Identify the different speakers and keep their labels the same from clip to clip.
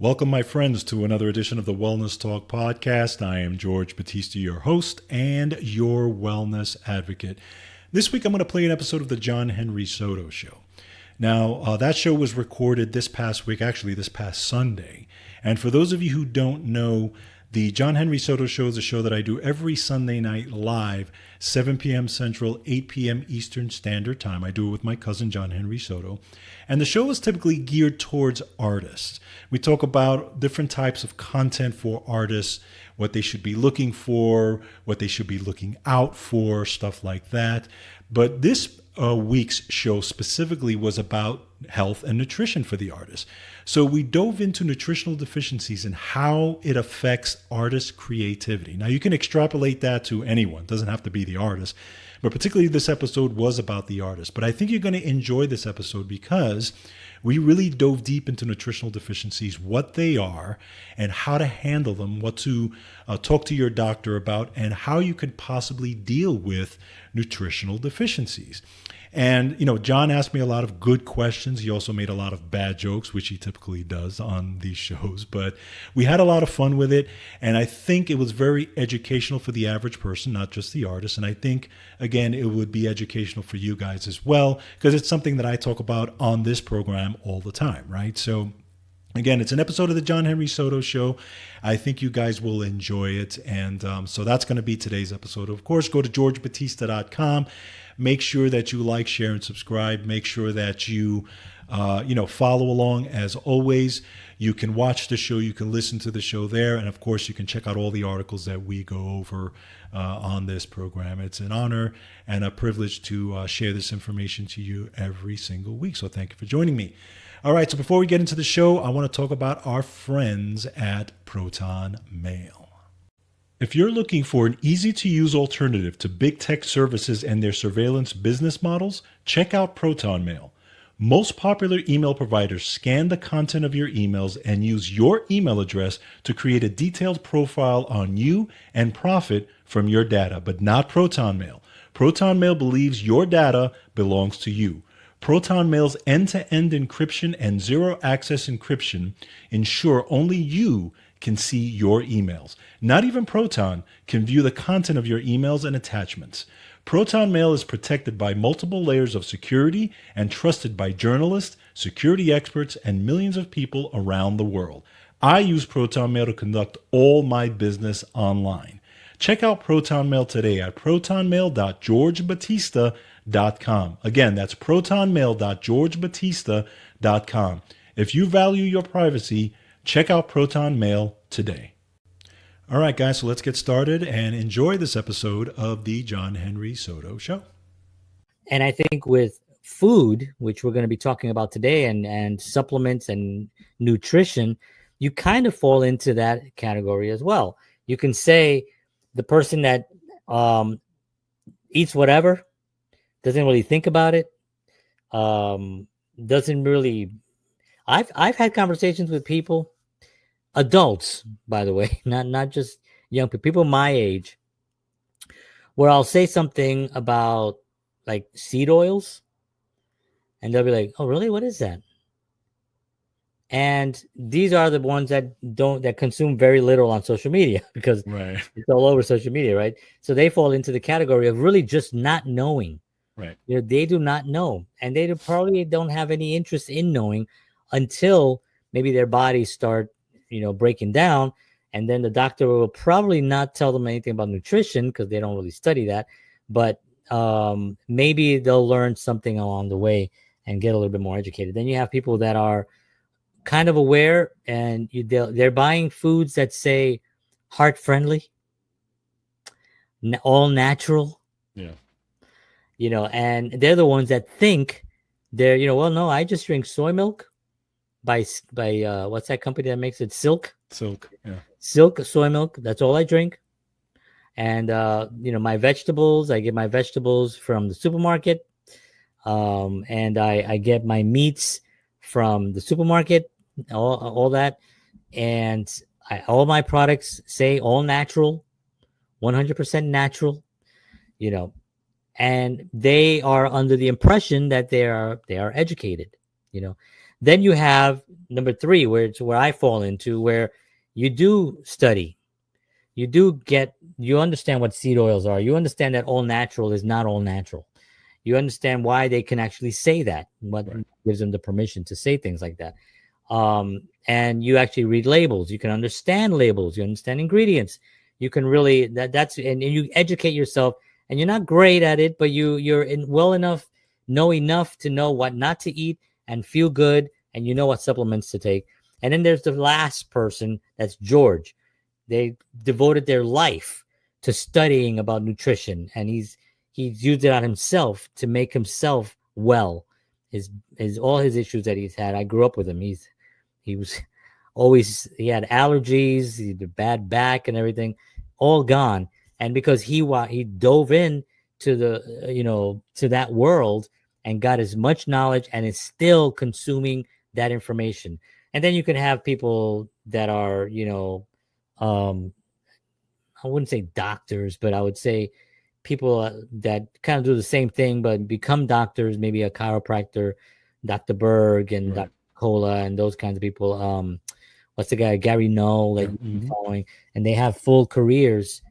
Speaker 1: Welcome, my friends, to another edition of the Wellness Talk podcast. I am George Batista, your host and your wellness advocate. This week, I'm going to play an episode of the John Henry Soto Show. Now, that show was recorded this past week, actually this past Sunday. And for those of you who don't know, the John Henry Soto Show is a show that I do every Sunday night live, 7 p.m. Central, 8 p.m. Eastern Standard Time. I do it with my cousin, John Henry Soto. And the show is typically geared towards artists. We talk about different types of content for artists, what they should be looking for, what they should be looking out for, stuff like that. But this week's show specifically was about health and nutrition for the artists. So we dove into nutritional deficiencies and how it affects artists' creativity. Now, you can extrapolate that to anyone. It doesn't have to be the artist. But particularly this episode was about the artist. But I think you're going to enjoy this episode because we really dove deep into nutritional deficiencies, what they are, and how to handle them, what to talk to your doctor about, and how you could possibly deal with nutritional deficiencies. And, John asked me a lot of good questions. He also made a lot of bad jokes, which he typically does on these shows. But we had a lot of fun with it. And I think it was very educational for the average person, not just the artist. And I think, again, it would be educational for you guys as well, because it's something that I talk about on this program all the time, right? So, again, it's an episode of the John Henry Soto Show. I think you guys will enjoy it. And so that's going to be today's episode. Of course, go to georgebatista.com. Make sure that you like, share, and subscribe. Make sure that you, follow along. As always, you can watch the show. You can listen to the show there. And, of course, you can check out all the articles that we go over on this program. It's an honor and a privilege to share this information to you every single week. So thank you for joining me. All right, so before we get into the show, I want to talk about our friends at Proton Mail. If you're looking for an easy-to-use alternative to big tech services and their surveillance business models, check out Proton Mail. Most popular email providers scan the content of your emails and use your email address to create a detailed profile on you and profit from your data, but not Proton Mail. Proton Mail believes your data belongs to you. Proton Mail's end-to-end encryption and zero-access encryption ensure only you can see your emails. Not even Proton can view the content of your emails and attachments. Proton Mail is protected by multiple layers of security and trusted by journalists, security experts, and millions of people around the world. I use Proton Mail to conduct all my business online. Check out Proton Mail today at protonmail.georgebatista.com. Again, that's protonmail.georgebatista.com. If you value your privacy, check out Proton Mail today. All right, guys, so let's get started and enjoy this episode of the John Henry Soto Show.
Speaker 2: And I think with food, which we're going to be talking about today, and supplements and nutrition, you kind of fall into that category as well. You can say the person that eats whatever, doesn't really think about it, doesn't really... I've had conversations with people, adults, by the way, not just young people my age, where I'll say something about like seed oils, and they'll be like, "Oh, really? What is that?" And these are the ones that consume very little on social media because It's all over social media, right? So they fall into the category of really just not knowing.
Speaker 1: Right.
Speaker 2: They do not know, and they probably don't have any interest in knowing until maybe their bodies start, breaking down. And then the doctor will probably not tell them anything about nutrition because they don't really study that. But maybe they'll learn something along the way and get a little bit more educated. Then you have people that are kind of aware, and they're buying foods that say heart friendly, all natural.
Speaker 1: Yeah.
Speaker 2: And they're the ones that think they're, well, no, I just drink soy milk by what's that company that makes it? Silk,
Speaker 1: yeah.
Speaker 2: Silk soy milk. That's all I drink. And, my vegetables, I get my vegetables from the supermarket. And I get my meats from the supermarket, all that. And all my products say all natural, 100% natural, and they are under the impression that they are educated. Then you have number three, where it's where I fall into, where you do study, you do get, you understand what seed oils are. You understand that all natural is not all natural. You understand why they can actually say that, what
Speaker 1: Right.
Speaker 2: gives them the permission to say things like that. And you actually read labels. You can understand labels. You understand ingredients. You can really that's and you educate yourself. And you're not great at it, but you're in well enough, know enough to know what not to eat and feel good, and you know what supplements to take. And then there's the last person, that's George. They devoted their life to studying about nutrition, and he's used it on himself to make himself well. His all his issues that he's had. I grew up with him. He was always, he had allergies, he had a bad back and everything, all gone. And because he dove in to the to that world and got as much knowledge and is still consuming that information. And then you can have people that are, um I wouldn't say doctors, but I would say people that kind of do the same thing but become doctors, maybe a chiropractor, Dr. Berg and
Speaker 1: Right.
Speaker 2: Dr. Cola and those kinds of people. What's the guy, Gary Null, that
Speaker 1: Yeah.
Speaker 2: you've been following, and they have full careers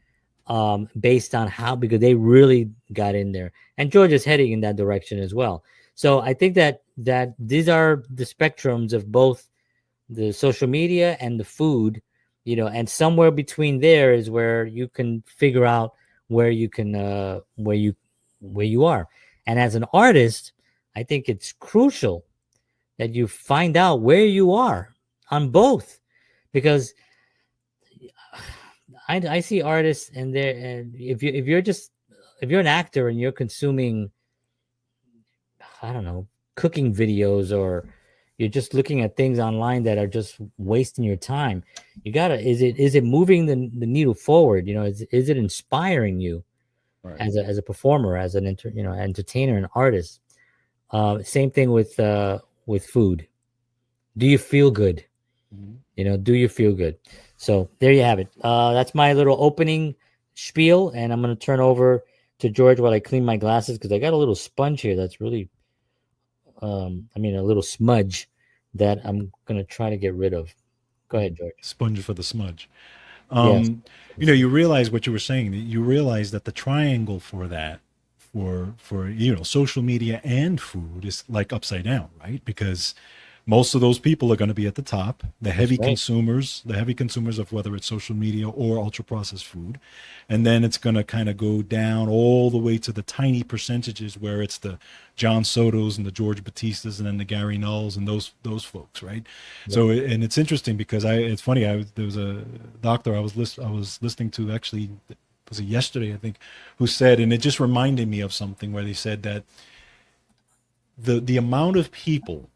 Speaker 2: based on how, because they really got in there. And George is heading in that direction as well. So I think that these are the spectrums of both the social media and the food, and somewhere between there is where you can figure out where you can where you are. And as an artist, I think it's crucial that you find out where you are on both, because I see artists and they're, and if you're an actor and you're consuming, I don't know, cooking videos, or you're just looking at things online that are just wasting your time, you gotta, is it moving the needle forward? Is it inspiring you
Speaker 1: Right.
Speaker 2: as a performer, as an entertainer and artist? Same thing with food. Do you feel good?
Speaker 1: Mhm.
Speaker 2: Do you feel good? So there you have it. That's my little opening spiel, and I'm gonna turn over to George while I clean my glasses, because I got a little sponge here that's really, a little smudge that I'm gonna try to get rid of. Go ahead, George.
Speaker 1: Sponge for the smudge.
Speaker 2: Yes.
Speaker 1: You realize what you were saying. That you realize that the triangle for that, for social media and food is like upside down, right? Because most of those people are going to be at the top,
Speaker 2: That's right.
Speaker 1: the heavy consumers of whether it's social media or ultra processed food. And then it's going to kind of go down all the way to the tiny percentages where it's the John Sotos and the George Batistas and then the Gary Nulls and those folks, right?
Speaker 2: Yep.
Speaker 1: So, and it's interesting because it's funny. There was a doctor I was listening to, actually, was it yesterday, I think, who said, and it just reminded me of something where they said that the amount of people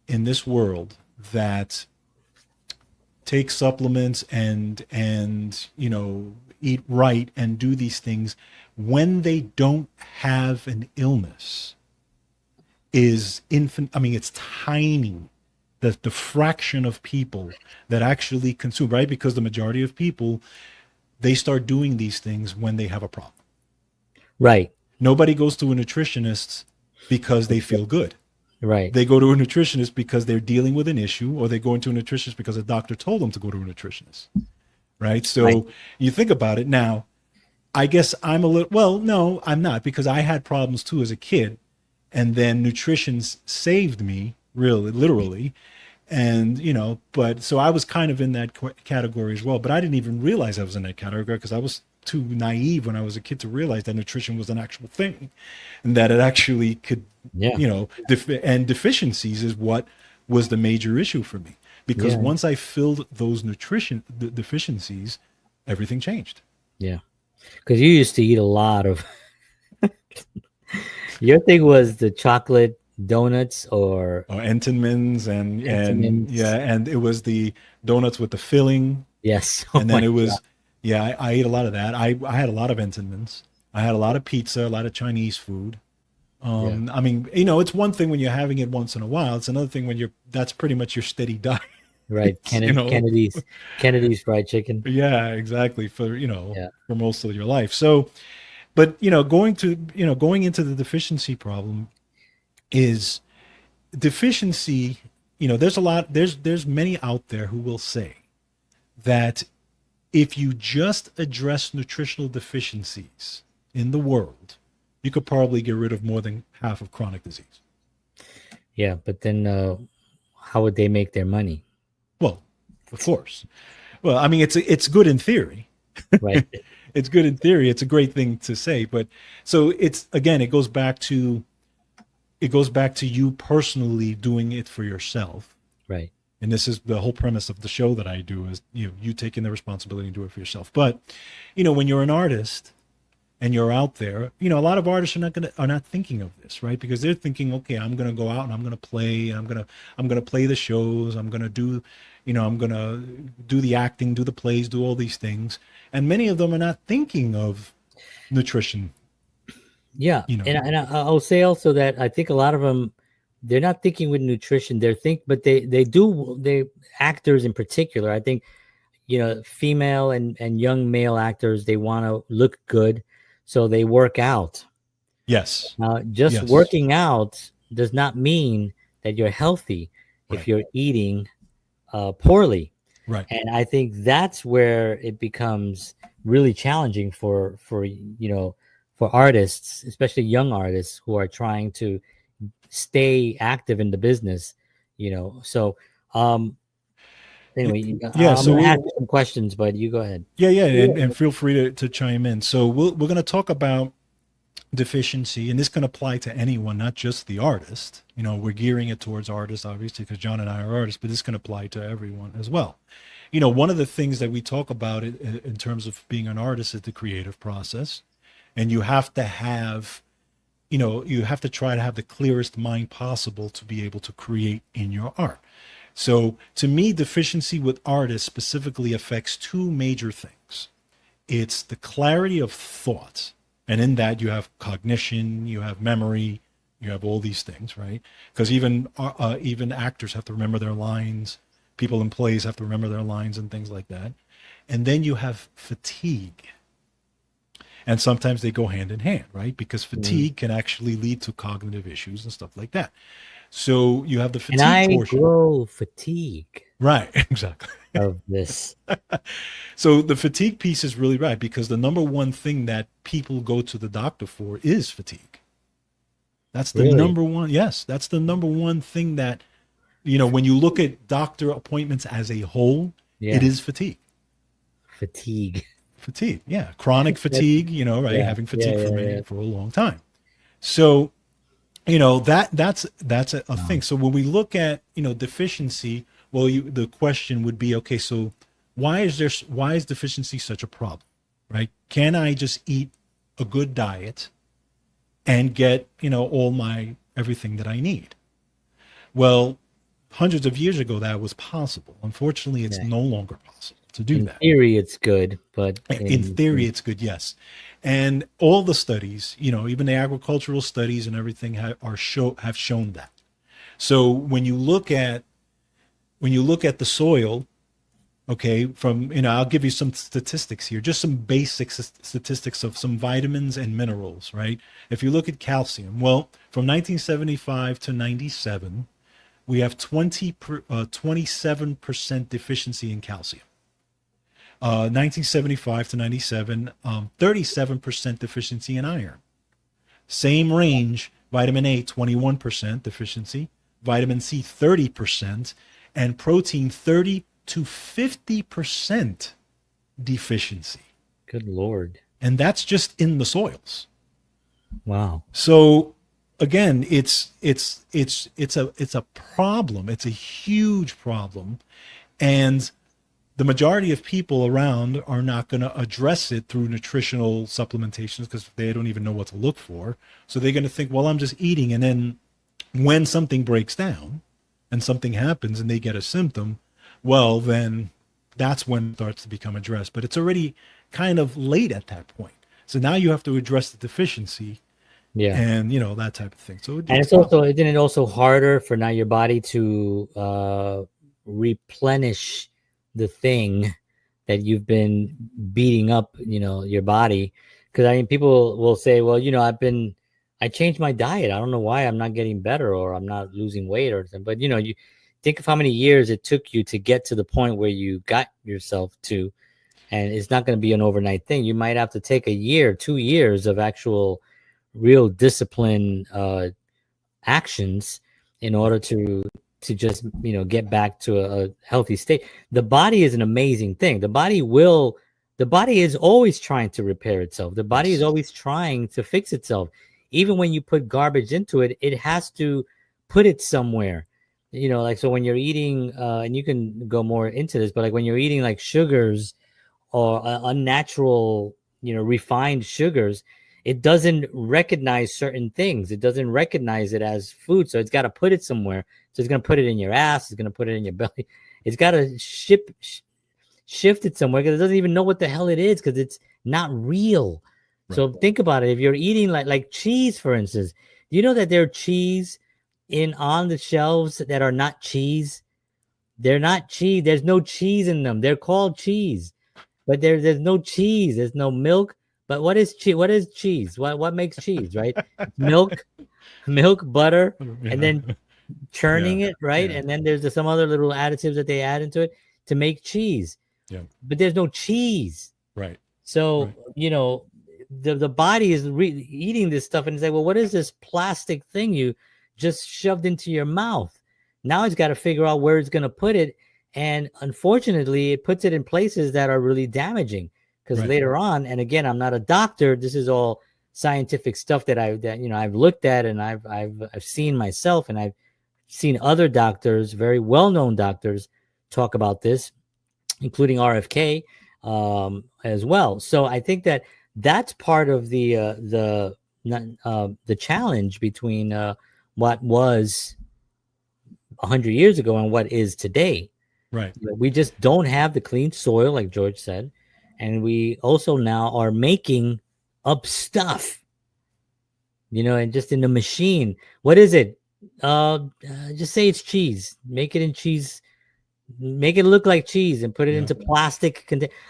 Speaker 1: in this world that take supplements and eat right and do these things when they don't have an illness is infinite. I mean, it's tiny. The fraction of people that actually consume, right? Because the majority of people, they start doing these things when they have a problem.
Speaker 2: Right.
Speaker 1: Nobody goes to a nutritionist because they feel good.
Speaker 2: Right.
Speaker 1: They go to a nutritionist because they're dealing with an issue, or they go into a nutritionist because a doctor told them to go to a nutritionist, right?
Speaker 2: Right.
Speaker 1: So you think about it now. I guess I'm a little, well, no, I'm not, because I had problems too as a kid, and then nutrition saved me, really, literally. And but so I was kind of in that category as well, but I didn't even realize I was in that category because I was too naive when I was a kid to realize that nutrition was an actual thing, and that it actually could,
Speaker 2: Yeah.
Speaker 1: and deficiencies is what was the major issue for me, because
Speaker 2: Yeah.
Speaker 1: once I filled those deficiencies, everything changed.
Speaker 2: Yeah. Because you used to eat a lot of. Your thing was the chocolate donuts or
Speaker 1: Oh, Entenmann's and yeah,
Speaker 2: Entenmann's.
Speaker 1: and it was the donuts with the filling.
Speaker 2: Yes. Oh
Speaker 1: And then
Speaker 2: my
Speaker 1: it
Speaker 2: God.
Speaker 1: was, yeah, I ate a lot of that. I had a lot of Entenmann's. I had a lot of pizza, a lot of Chinese food.
Speaker 2: Yeah.
Speaker 1: I mean, it's one thing when you're having it once in a while. It's another thing when that's pretty much your steady diet.
Speaker 2: Right. Kennedy's fried chicken.
Speaker 1: Yeah, exactly. For,
Speaker 2: Yeah.
Speaker 1: for most of your life. So, but, going into the deficiency problem is deficiency there's many out there who will say that if you just address nutritional deficiencies in the world, you could probably get rid of more than half of chronic disease.
Speaker 2: Yeah, but then how would they make their money?
Speaker 1: Well, of course. Well, I mean, it's good in theory.
Speaker 2: Right.
Speaker 1: It's good in theory. It's a great thing to say, but so it's again, it goes back to you personally doing it for yourself.
Speaker 2: Right.
Speaker 1: And this is the whole premise of the show that I do is you taking the responsibility and do it for yourself. But when you're an artist and you're out there, a lot of artists are not thinking of this, right? Because they're thinking, okay, I'm gonna go out and I'm gonna play, I'm gonna play the shows, I'm gonna do, I'm gonna do the acting, do the plays, do all these things, and many of them are not thinking of nutrition.
Speaker 2: Yeah, I'll say also that I think a lot of them, they're not thinking with nutrition. But they actors in particular. I think female and young male actors, they want to look good, so they work out.
Speaker 1: Yes.
Speaker 2: Just
Speaker 1: Yes.
Speaker 2: working out does not mean that you're healthy if
Speaker 1: Right.
Speaker 2: you're eating poorly.
Speaker 1: Right.
Speaker 2: And I think that's where it becomes really challenging for artists, especially young artists who are trying to stay active in the business. So anyway,
Speaker 1: Yeah.
Speaker 2: I'm
Speaker 1: So
Speaker 2: gonna ask you some questions, but you go ahead.
Speaker 1: yeah, and feel free to chime in. So we're going to talk about deficiency, and this can apply to anyone, not just the artist. We're gearing it towards artists, obviously, because John and I are artists, but this can apply to everyone as well. One of the things that we talk about in terms of being an artist is the creative process, and you have to try to have the clearest mind possible to be able to create in your art. So to me, deficiency with artists specifically affects two major things. It's the clarity of thought. And in that you have cognition, you have memory, you have all these things, right? Because even actors have to remember their lines. People in plays have to remember their lines and things like that. And then you have fatigue. And sometimes they go hand in hand, right? Because fatigue can actually lead to cognitive issues and stuff like that. So you have the fatigue
Speaker 2: And I
Speaker 1: portion.
Speaker 2: grow fatigue
Speaker 1: Right, exactly.
Speaker 2: of this.
Speaker 1: So the fatigue piece is really right, because the number one thing that people go to the doctor for is fatigue. That's the
Speaker 2: Really?
Speaker 1: number one. Yes, that's the number one thing that, when you look at doctor appointments as a whole,
Speaker 2: Yeah.
Speaker 1: it is fatigue.
Speaker 2: Fatigue.
Speaker 1: Fatigue, yeah. Chronic fatigue, right?
Speaker 2: Yeah,
Speaker 1: Having fatigue
Speaker 2: yeah.
Speaker 1: for a long time. So, that's a thing. So when we look at, deficiency, well, the question would be, okay, so why is deficiency such a problem, right? Can I just eat a good diet and get, everything that I need? Well, hundreds of years ago, that was possible. Unfortunately, it's no longer possible to do that.
Speaker 2: In theory, it's good, but
Speaker 1: In theory, it's good, yes. And all the studies, even the agricultural studies and everything have shown that. So when you look at the soil, okay, from I'll give you some statistics here, just some basic statistics of some vitamins and minerals, right? If you look at calcium, well, from 1975 to 97, we have 27% deficiency in calcium. 1975 to 97, 37% deficiency in iron. Same range, vitamin A, 21% deficiency, vitamin C, 30%, and protein, 30 to 50% deficiency.
Speaker 2: good Lord.
Speaker 1: And that's just in the soils.
Speaker 2: Wow.
Speaker 1: So again, it's a problem. It's a huge problem. And the majority of people around are not going to address it through nutritional supplementations because they don't even know what to look for. So they're going to think, well, I'm just eating. And then when something breaks down and something happens and they get a symptom, well, then that's when it starts to become addressed. But it's already kind of late at that point. So now you have to address the deficiency and, that type of thing. So
Speaker 2: and it's also, isn't it also harder for now your body to replenish the thing that you've been beating up, your body? Because I mean, people will say, well, I changed my diet. I don't know why I'm not getting better or I'm not losing weight or something. But think of how many years it took you to get to the point where you got yourself to, and it's not going to be an overnight thing. You might have to take a year, 2 years of actual real discipline actions in order to just get back to a healthy state. The body is an amazing thing. The body is always trying to repair itself. The body is always trying to fix itself. Even when you put garbage into it, it has to put it somewhere. Like, so when you're eating, and you can go more into this, but like when you're eating like sugars or unnatural, refined sugars, it doesn't recognize certain things. It doesn't recognize it as food. So it's got to put it somewhere. So it's going to put it in your ass. It's going to put it in your belly. It's got to shift it somewhere because it doesn't even know what the hell it is because it's not real. Right. So think about it. If you're eating like cheese, for instance, do you know that there are cheese on the shelves that are not cheese? They're not cheese. There's no cheese in them. They're called cheese, but there's no cheese. There's no milk. But what is cheese? What is cheese? What makes cheese, right? Milk, butter, and then churning it, right? Yeah. And then there's some other little additives that they add into it to make cheese. Yeah. But there's no cheese.
Speaker 1: Right.
Speaker 2: So, the body is eating this stuff and it's like, well, what is this plastic thing you just shoved into your mouth? Now it's got to figure out where it's going to put it. And unfortunately, it puts it in places that are really damaging. Because later on, and again, I'm not a doctor. This is all scientific stuff that I've looked at and I've seen myself, and I've seen other doctors, very well-known doctors, talk about this, including RFK as well. So I think that's part of the challenge between what was 100 years ago and what is today.
Speaker 1: Right.
Speaker 2: We just don't have the clean soil, like George said. And we also now are making up stuff, and just in the machine. What is it? Just say it's cheese. Make it in cheese. Make it look like cheese and put it into plastic.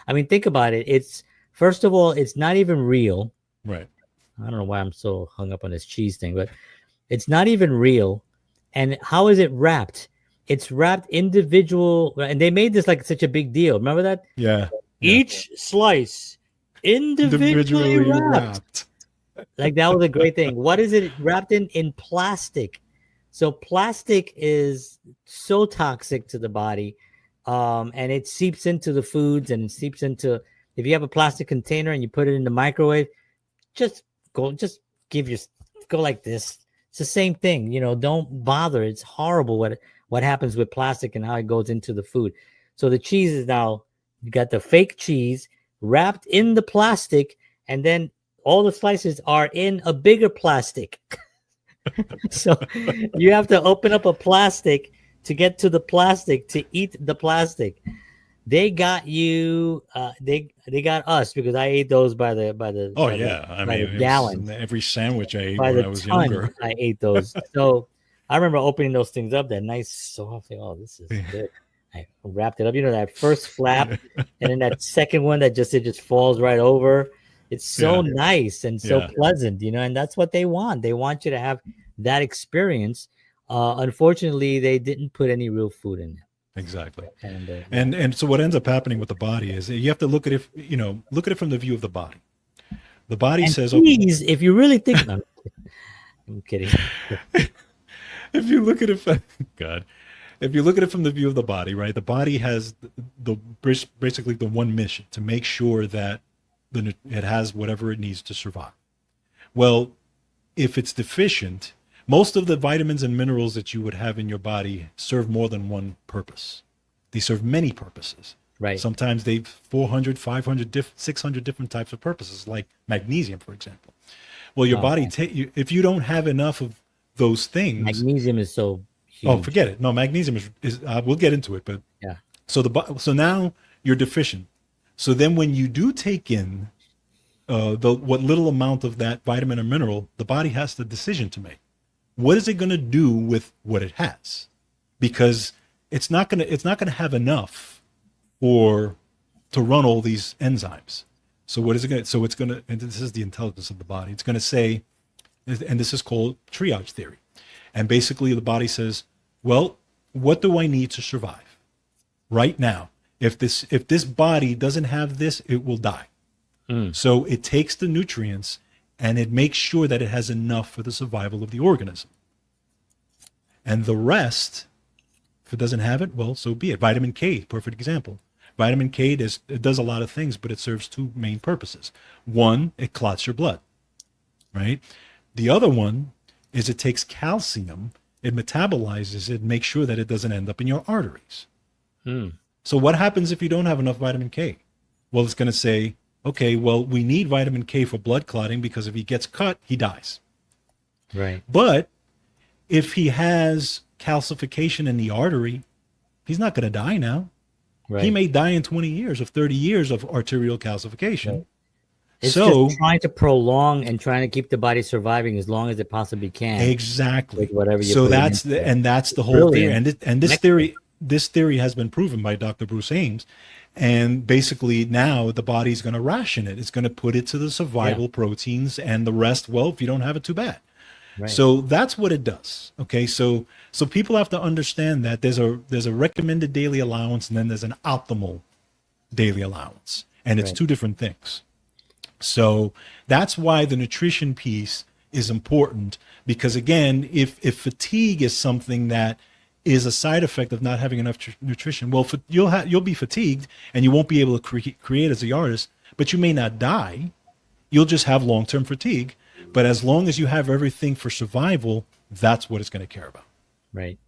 Speaker 2: I mean, think about it. It's, first of all, it's not even real.
Speaker 1: Right.
Speaker 2: I don't know why I'm so hung up on this cheese thing, but it's not even real. And how is it wrapped? It's wrapped individual. And they made this like such a big deal. Remember that?
Speaker 1: Yeah.
Speaker 2: Each slice individually wrapped. Like, that was a great thing. What is it wrapped in? In plastic. So plastic is so toxic to the body, and it seeps into the foods, and it seeps into, if you have a plastic container and you put it in the microwave, go like this. It's the same thing. Don't bother. It's horrible what happens with plastic and how it goes into the food. So the cheese is now, you got the fake cheese wrapped in the plastic, and then all the slices are in a bigger plastic. So you have to open up a plastic to get to the plastic to eat the plastic. They got you. They got us, because I ate those by the gallon.
Speaker 1: Every sandwich I ate when I was younger.
Speaker 2: I ate those. So I remember opening those things up. That nice soft thing. Oh, this is good. I wrapped it up. That first flap, and then that second one that it just falls right over. It's so nice and so pleasant, and that's what they want. They want you to have that experience. Unfortunately, they didn't put any real food in there.
Speaker 1: Exactly. And so what ends up happening with the body is you have to look at it, look at it from the view of the body. The body says,
Speaker 2: please, if you really think, no, I'm kidding.
Speaker 1: If you look at it, if you look at it from the view of the body, right? The body has basically the one mission to make sure that it has whatever it needs to survive. Well, if it's deficient, most of the vitamins and minerals that you would have in your body serve more than one purpose. They serve many purposes.
Speaker 2: Right.
Speaker 1: Sometimes they've 400, 500, 600 different types of purposes, like magnesium, for example. Well, your body, if you don't have enough of those things.
Speaker 2: Magnesium is so huge.
Speaker 1: Oh, forget it. No, magnesium is we'll get into it. But
Speaker 2: yeah.
Speaker 1: So now you're deficient. So then when you do take in what little amount of that vitamin or mineral, the body has the decision to make. What is it going to do with what it has? Because it's not going to have enough to run all these enzymes. So what is it going to? So it's going to, and this is the intelligence of the body. It's going to say, and this is called triage theory. And basically the body says, well, what do I need to survive right now? If this body doesn't have this, it will die. So it takes the nutrients and it makes sure that it has enough for the survival of the organism. And the rest, if it doesn't have it, well, so be it. Vitamin K, perfect example. Vitamin K it does a lot of things, but it serves two main purposes. One, it clots your blood, right? The other one is it takes calcium, it metabolizes it, makes sure that it doesn't end up in your arteries. So what happens if you don't have enough vitamin K? Well, it's going to say, okay, well, we need vitamin K for blood clotting because if he gets cut, he dies.
Speaker 2: Right.
Speaker 1: But if he has calcification in the artery, he's not going to die now.
Speaker 2: Right.
Speaker 1: He may die in 20 years of 30 years of arterial calcification.
Speaker 2: Right. It's
Speaker 1: so
Speaker 2: just trying to prolong and trying to keep the body surviving as long as it possibly can.
Speaker 1: Exactly.
Speaker 2: With whatever you
Speaker 1: so
Speaker 2: put
Speaker 1: that's
Speaker 2: in.
Speaker 1: that's the whole
Speaker 2: Brilliant.
Speaker 1: theory. And this theory has been proven by Dr. Bruce Ames. And basically now the body's going to ration it. It's going to put it to the survival proteins, and the rest, well, if you don't have it, too bad.
Speaker 2: Right.
Speaker 1: So that's what it does. Okay. So people have to understand that there's a recommended daily allowance, and then there's an optimal daily allowance, and it's two different things. So that's why the nutrition piece is important, because again, if fatigue is something that is a side effect of not having enough nutrition, well, you'll be fatigued and you won't be able to create as the artist, but you may not die. You'll just have long-term fatigue. But as long as you have everything for survival, that's what it's going to care about.
Speaker 2: Right.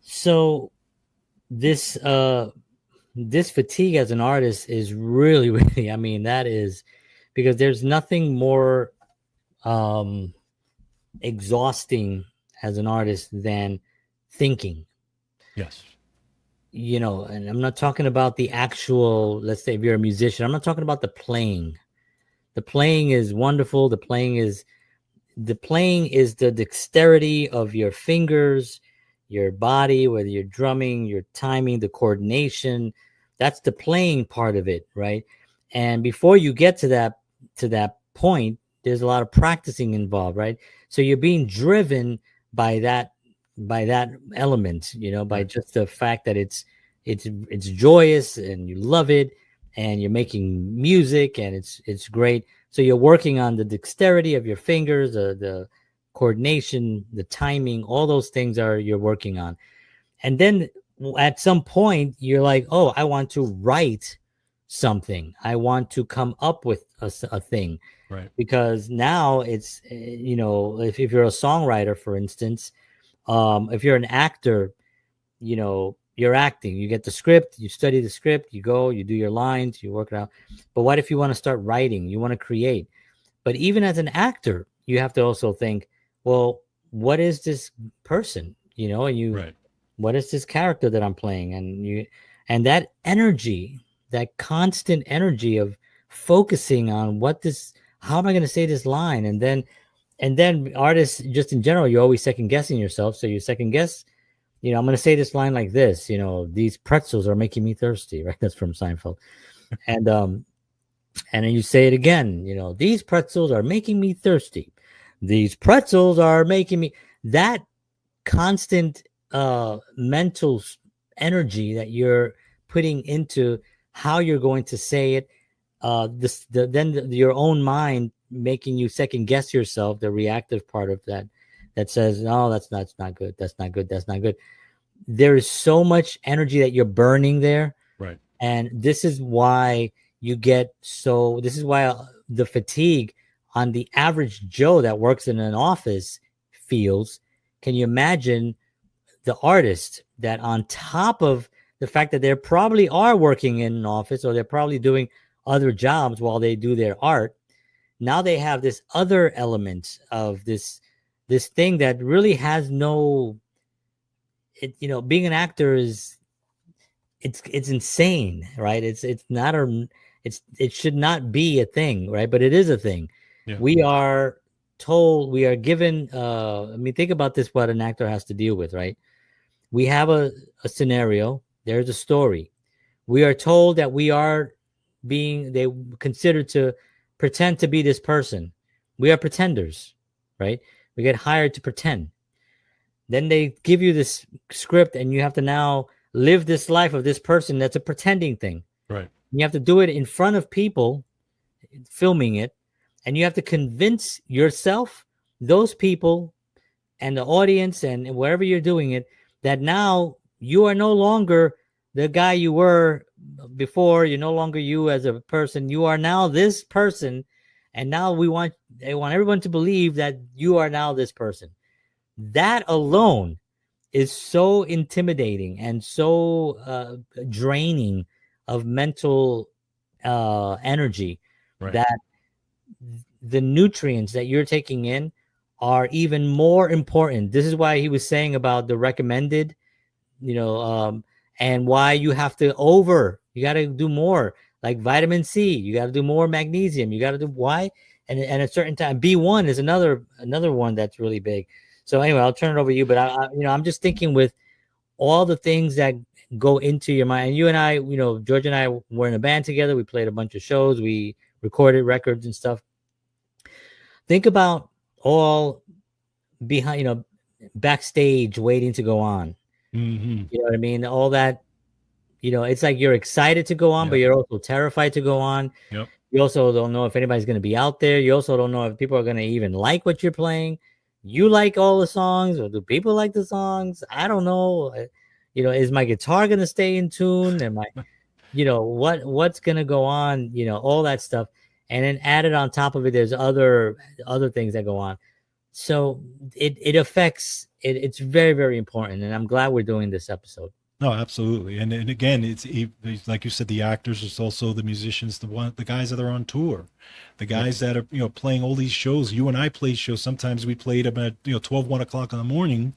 Speaker 2: So this fatigue as an artist is really, really, I mean, that is because there's nothing more exhausting as an artist than thinking.
Speaker 1: Yes.
Speaker 2: You know, and I'm not talking about the actual, let's say if you're a musician, I'm not talking about the playing. The playing is wonderful. The playing is the dexterity of your fingers, your body, whether you're drumming, your timing, the coordination. That's the playing part of it, right? And before you get to that point, there's a lot of practicing involved, right? So you're being driven by that element, you know, by just the fact that it's joyous and you love it, and you're making music and it's great. So you're working on the dexterity of your fingers, the coordination, the timing, all those things you're working on. And then at some point you're like, oh, I want to write something. I want to come up with a thing.
Speaker 1: Right.
Speaker 2: Because now it's, you know, if you're a songwriter, for instance, if you're an actor, you know, you're acting, you get the script, you study the script, you go, you do your lines, you work it out. But what if you want to start writing, you want to create? But even as an actor, you have to also think, well, what is this person, you know, and what is this character that I'm playing? And that energy, that constant energy of focusing on how am I going to say this line? And then artists just in general, you're always second guessing yourself. So you second guess, you know, I'm going to say this line like this, you know, these pretzels are making me thirsty, right? That's from Seinfeld. And then you say it again, you know, these pretzels are making me thirsty. These pretzels are making me, that constant mental energy that you're putting into how you're going to say it, then your own mind making you second guess yourself, the reactive part of that says, no, that's not good. That's not good. That's not good. There is so much energy that you're burning there.
Speaker 1: Right.
Speaker 2: And this is why the fatigue on the average Joe that works in an office feels. Can you imagine the artist that, on top of the fact that they probably are working in an office, or they're probably doing other jobs while they do their art, now they have this other element of this thing that really has you know, being an actor is, it's insane, right? It should not be a thing, right? But it is a thing. Yeah. We are given, I mean, think about this, what an actor has to deal with, right? We have a scenario, there's a story. We are told that they consider to pretend to be this person. We are pretenders, right? We get hired to pretend. Then they give you this script, and you have to now live this life of this person that's a pretending thing.
Speaker 1: Right.
Speaker 2: You have to do it in front of people filming it, and you have to convince yourself, those people, and the audience, and wherever you're doing it, that now you are no longer the guy you were before. You're no longer you as a person. You are now this person, and now they want everyone to believe that you are now this person. That alone is so intimidating and so draining of mental energy,
Speaker 1: Right.
Speaker 2: that the nutrients that you're taking in are even more important. This is why he was saying about the recommended, you know, and why you have to you got to do more, like vitamin C. You got to do more magnesium. You got to do why, and at a certain time, B1 is another one that's really big. So anyway, I'll turn it over to you. But I'm just thinking with all the things that go into your mind. And you and I, George and I were in a band together. We played a bunch of shows. We recorded records and stuff. Think about all behind, backstage waiting to go on.
Speaker 1: Mm-hmm.
Speaker 2: You know what I mean? All that, it's like you're excited to go on, but
Speaker 1: Yep.
Speaker 2: you're also terrified to go on.
Speaker 1: Yep.
Speaker 2: You also don't know if anybody's going to be out there. You also don't know if people are going to even like what you're playing. You like all the songs, or do people like the songs? I don't know. Is my guitar going to stay in tune? Am I, what's going to go on? All that stuff. And then added on top of it, there's other things that go on. So it affects it. It's very, very important. And I'm glad we're doing this episode.
Speaker 1: No, absolutely. And again, it's like you said, the actors, it's also the musicians, the guys that are on tour, the guys that are, playing all these shows. You and I played shows. Sometimes we played them at, 12, 1 o'clock in the morning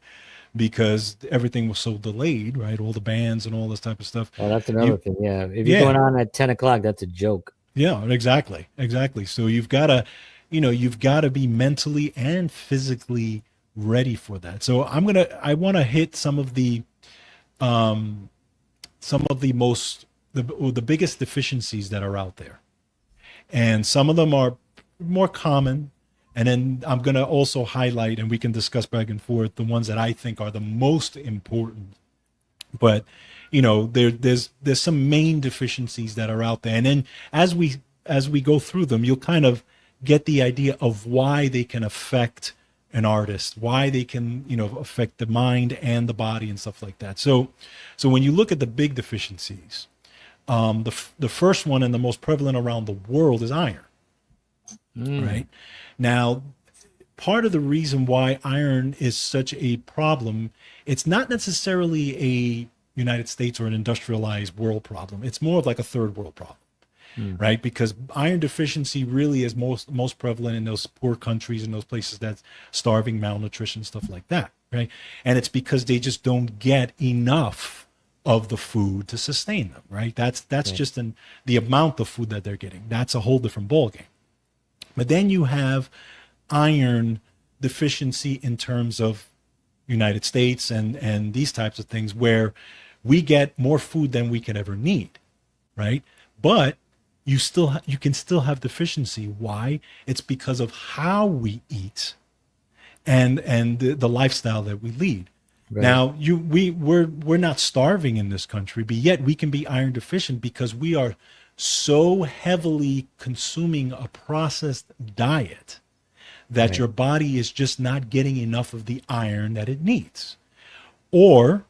Speaker 1: because everything was so delayed, right? All the bands and all this type of stuff.
Speaker 2: Oh, that's another thing. Yeah. If you're going on at 10 o'clock, that's a joke.
Speaker 1: Yeah, exactly. Exactly. So you've got to be mentally and physically ready for that. So I want to hit some of the the biggest deficiencies that are out there, and some of them are more common, and then I'm going to also highlight, and we can discuss back and forth, the ones that I think are the most important. But there's some main deficiencies that are out there, and then as we go through them, you'll kind of get the idea of why they can affect an artist, why they can, affect the mind and the body and stuff like that. So when you look at the big deficiencies, the first one and the most prevalent around the world is iron. Right now, part of the reason why iron is such a problem, it's not necessarily a United States or an industrialized world problem. It's more of like a third world problem. Right, because iron deficiency really is most prevalent in those poor countries, in those places that's starving, malnutrition, stuff like that. Right, and it's because they just don't get enough of the food to sustain them. Right, that's just the amount of food that they're getting. That's a whole different ballgame. But then you have iron deficiency in terms of United States and these types of things, where we get more food than we can ever need. Right, but you can still have deficiency. Why? It's because of how we eat and the lifestyle that we lead. Right. Now, we're not starving in this country, but yet we can be iron deficient because we are so heavily consuming a processed diet that your body is just not getting enough of the iron that it needs. Or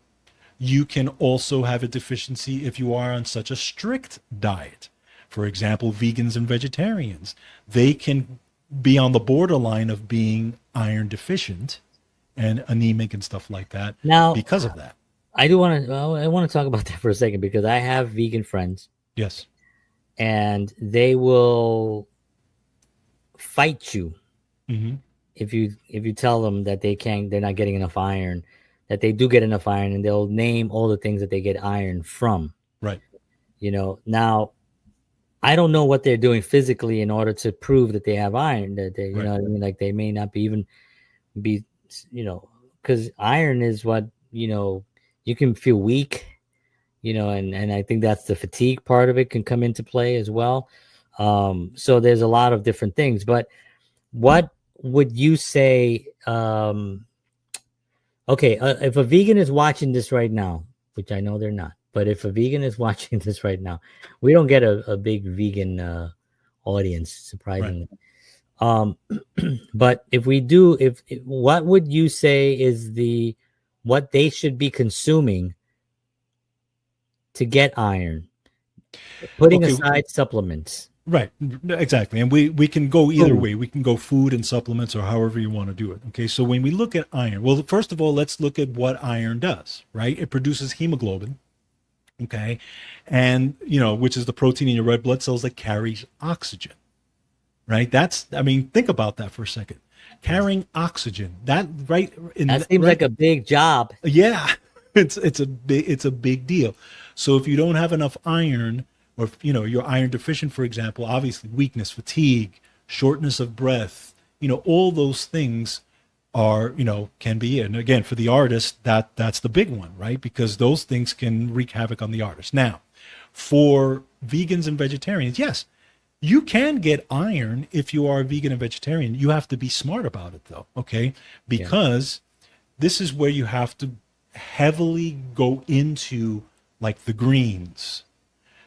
Speaker 1: you can also have a deficiency if you are on such a strict diet. For example, vegans and vegetarians, they can be on the borderline of being iron deficient and anemic and stuff like that now, because of that.
Speaker 2: I want to talk about that for a second, because I have vegan friends.
Speaker 1: Yes.
Speaker 2: And they will fight you if you tell them that they're not getting enough iron, that they do get enough iron, and they'll name all the things that they get iron from.
Speaker 1: Right.
Speaker 2: Now, I don't know what they're doing physically in order to prove that they have iron. That they, know what I mean? Like they may not be because iron is what, you can feel weak, and I think that's the fatigue part of it can come into play as well. So there's a lot of different things, but what would you say? Okay, Okay, if a vegan is watching this right now, which I know they're not, but if a vegan is watching this right now, we don't get a big vegan audience,
Speaker 1: Right.
Speaker 2: surprisingly. Um, but if we do, if what would you say is what they should be consuming to get iron, putting
Speaker 1: Okay.
Speaker 2: aside supplements?
Speaker 1: Right. Exactly. And we can go either
Speaker 2: Food.
Speaker 1: way. We can go food and supplements or however you want to do it. Okay. So when we look at iron, well, first of all, let's look at what iron does, right? It produces hemoglobin. Okay. And, which is the protein in your red blood cells that carries oxygen, right? I mean, think about that for a second. Carrying oxygen, that right
Speaker 2: That seems
Speaker 1: right.
Speaker 2: like a big job.
Speaker 1: Yeah, it's a big deal. So if you don't have enough iron, or if, you're iron deficient, for example, obviously weakness, fatigue, shortness of breath, all those things are, can be. And again, for the artist, that's the big one, right? Because those things can wreak havoc on the artist. Now, for vegans and vegetarians, yes, you can get iron if you are a vegan and vegetarian. You have to be smart about it, though, okay?
Speaker 2: Yeah.
Speaker 1: Because this is where you have to heavily go into like the greens,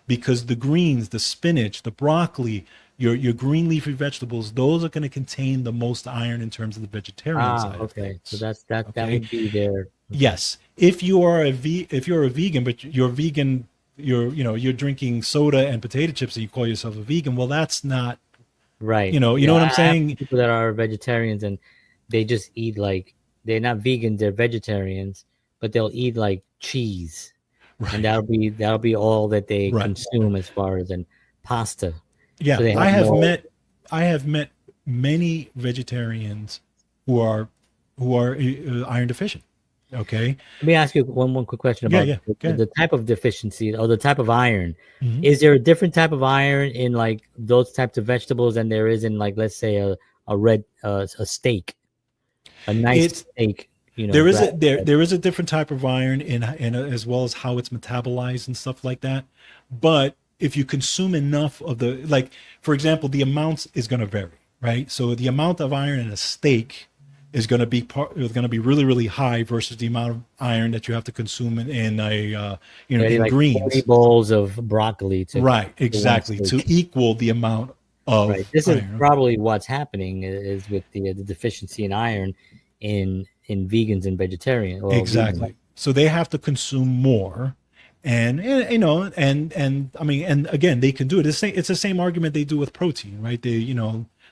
Speaker 1: because the greens, the spinach, the broccoli, your green leafy vegetables, those are going to contain the most iron in terms of the vegetarian
Speaker 2: Ah,
Speaker 1: side of
Speaker 2: okay. So
Speaker 1: things.
Speaker 2: that
Speaker 1: Okay.
Speaker 2: would be their okay.
Speaker 1: Yes. If you're a vegan, but you're vegan, you're drinking soda and potato chips and you call yourself a vegan, well, that's not,
Speaker 2: Right.
Speaker 1: you
Speaker 2: Yeah,
Speaker 1: know what I'm
Speaker 2: I have
Speaker 1: saying?
Speaker 2: people that are vegetarians and they just eat like they're not vegans, they're vegetarians, but they'll eat like cheese. And
Speaker 1: Right.
Speaker 2: that'll be all that they
Speaker 1: Right.
Speaker 2: consume as far as in pasta.
Speaker 1: Yeah.
Speaker 2: So they
Speaker 1: I
Speaker 2: have
Speaker 1: have
Speaker 2: no
Speaker 1: met I have met many vegetarians who are iron deficient. Okay.
Speaker 2: Let me ask you one quick question
Speaker 1: Yeah,
Speaker 2: about
Speaker 1: yeah. Go
Speaker 2: the
Speaker 1: ahead.
Speaker 2: type of deficiency or the type of iron.
Speaker 1: Mhm.
Speaker 2: Is there a different type of iron in like those types of vegetables than there is in like let's say a steak, a nice
Speaker 1: It's
Speaker 2: steak,
Speaker 1: there is
Speaker 2: grass
Speaker 1: a there
Speaker 2: fed.
Speaker 1: there is a different type of iron in as well as how it's metabolized and stuff like that. But if you consume enough of like, for example, the amounts is going to vary, right? So the amount of iron in a steak is going to be really really high versus the amount of iron that you have to consume in
Speaker 2: Yeah,
Speaker 1: in
Speaker 2: like 40
Speaker 1: greens.
Speaker 2: bowls of broccoli
Speaker 1: Right,
Speaker 2: to one
Speaker 1: exactly, to
Speaker 2: steak.
Speaker 1: equal the amount
Speaker 2: Right.
Speaker 1: of
Speaker 2: This is
Speaker 1: iron.
Speaker 2: probably what's happening is with the deficiency in iron in vegans and vegetarian or vegan.
Speaker 1: Exactly. So they have to consume more. And and I mean, and again, they can do it. It's the same argument they do with protein, right?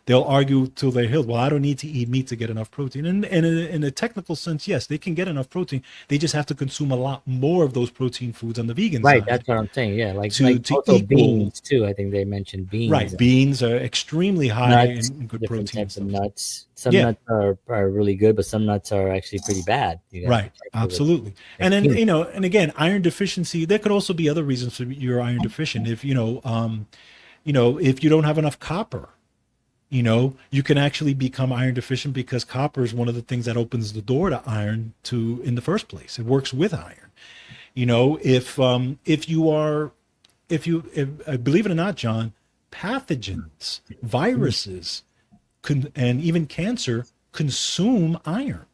Speaker 1: They'll argue till they're healed. Well, I don't need to eat meat to get enough protein. And in a technical sense, yes, they can get enough protein. They just have to consume a lot more of those protein foods on the vegan
Speaker 2: Right,
Speaker 1: side
Speaker 2: that's what I'm saying. Yeah,
Speaker 1: to
Speaker 2: like
Speaker 1: to
Speaker 2: also
Speaker 1: equal.
Speaker 2: beans too. I think they mentioned beans
Speaker 1: Right,
Speaker 2: and
Speaker 1: beans are extremely high
Speaker 2: nuts,
Speaker 1: in good
Speaker 2: different
Speaker 1: protein and
Speaker 2: types of
Speaker 1: stuff.
Speaker 2: nuts. Some
Speaker 1: Yeah.
Speaker 2: nuts are really good, but some nuts are actually pretty bad. You got to be
Speaker 1: Right,
Speaker 2: careful with,
Speaker 1: absolutely.
Speaker 2: like
Speaker 1: And then,
Speaker 2: peanut.
Speaker 1: and again, iron deficiency, there could also be other reasons for you're iron deficient. If, if you don't have enough copper, you can actually become iron deficient because copper is one of the things that opens the door to iron in the first place. It works with iron. If you are, if believe it or not, John, pathogens, viruses, and even cancer consume iron.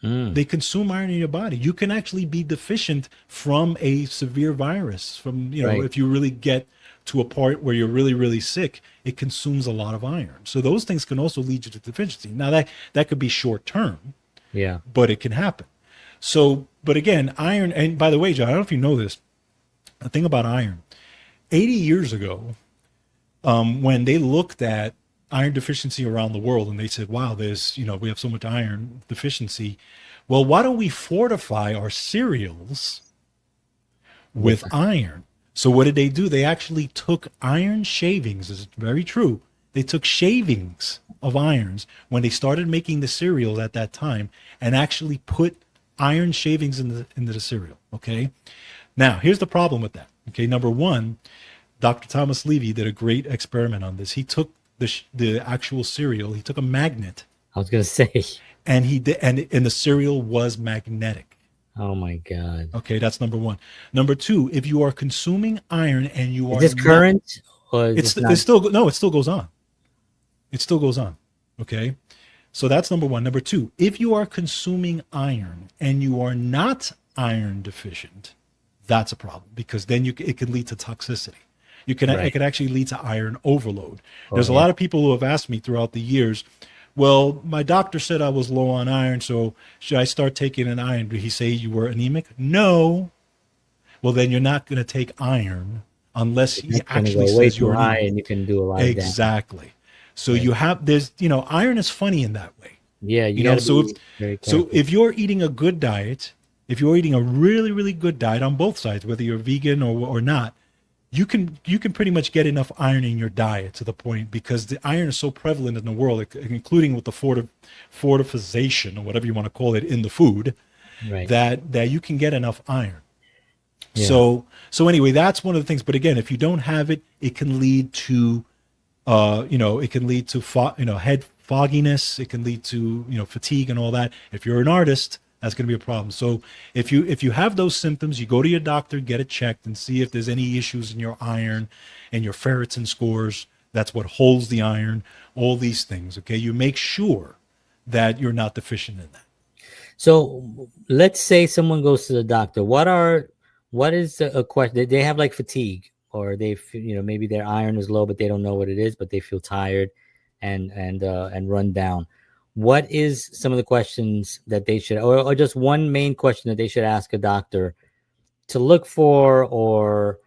Speaker 2: Mm,
Speaker 1: They consume iron in your body. You can actually be deficient from a severe virus.
Speaker 2: right.
Speaker 1: If you really get to a part where you're really, really sick, it consumes a lot of iron. So those things can also lead you to deficiency. Now that could be short term,
Speaker 2: Yeah.
Speaker 1: but it can happen. So, but again, iron. And by the way, John, I don't know if you know this. The thing about iron, 80 years ago, when they looked at iron deficiency around the world and they said, wow, we have so much iron deficiency. Well, why don't we fortify our cereals
Speaker 2: With
Speaker 1: with iron? So what did they do? They actually took iron shavings. This is very true. They took shavings of irons when they started making the cereals at that time and actually put iron shavings into the cereal. Okay. Now, here's the problem with that. Okay. Number one, Dr. Thomas Levy did a great experiment on this. He took the actual cereal, he took a magnet,
Speaker 2: I was gonna say,
Speaker 1: and he did, and the cereal was magnetic.
Speaker 2: oh my god,
Speaker 1: Okay, that's number one. Number two, if you are consuming iron and you
Speaker 2: is
Speaker 1: are
Speaker 2: this
Speaker 1: not,
Speaker 2: current or is this not?
Speaker 1: it's still no, it still goes on. It still goes on. Okay, So that's number one. Number two, if you are consuming iron and you are not iron deficient, that's a problem, because then it can lead to toxicity. It
Speaker 2: Right.
Speaker 1: could actually lead to iron overload.
Speaker 2: Oh
Speaker 1: There's a
Speaker 2: yeah.
Speaker 1: lot of people who have asked me throughout the years, well, my doctor said I was low on iron, so should I start taking an iron? Did he say you were anemic? No. Well, then you're not going to take iron unless he
Speaker 2: That's gonna
Speaker 1: actually
Speaker 2: go way
Speaker 1: says
Speaker 2: too
Speaker 1: you're
Speaker 2: high,
Speaker 1: anemic.
Speaker 2: and you can do a lot of damage.
Speaker 1: Exactly. So
Speaker 2: Right.
Speaker 1: you have there's iron is funny in that way.
Speaker 2: Yeah, you
Speaker 1: You
Speaker 2: got
Speaker 1: know,
Speaker 2: to
Speaker 1: so if
Speaker 2: be very
Speaker 1: so
Speaker 2: careful.
Speaker 1: if you're eating a good diet, if you're eating a really really good diet on both sides, whether you're vegan or not, you can pretty much get enough iron in your diet to the point, because the iron is so prevalent in the world, including with the fortification or whatever you want to call it in the food,
Speaker 2: Right.
Speaker 1: that you can get enough iron.
Speaker 2: Yeah.
Speaker 1: So anyway, that's one of the things. But again, if you don't have it, it can lead to it can lead to head fogginess. It can lead to fatigue and all that. If you're an artist, that's going to be a problem. So if you have those symptoms, you go to your doctor, get it checked, and see if there's any issues in your iron and your ferritin scores. That's what holds the iron. All these things. Okay, you make sure that you're not deficient in that.
Speaker 2: So let's say someone goes to the doctor. What is a question? They have like fatigue, or maybe their iron is low, but they don't know what it is, but they feel tired and run down. What is some of the questions that they should, or just one main question that they should ask a doctor to look for, or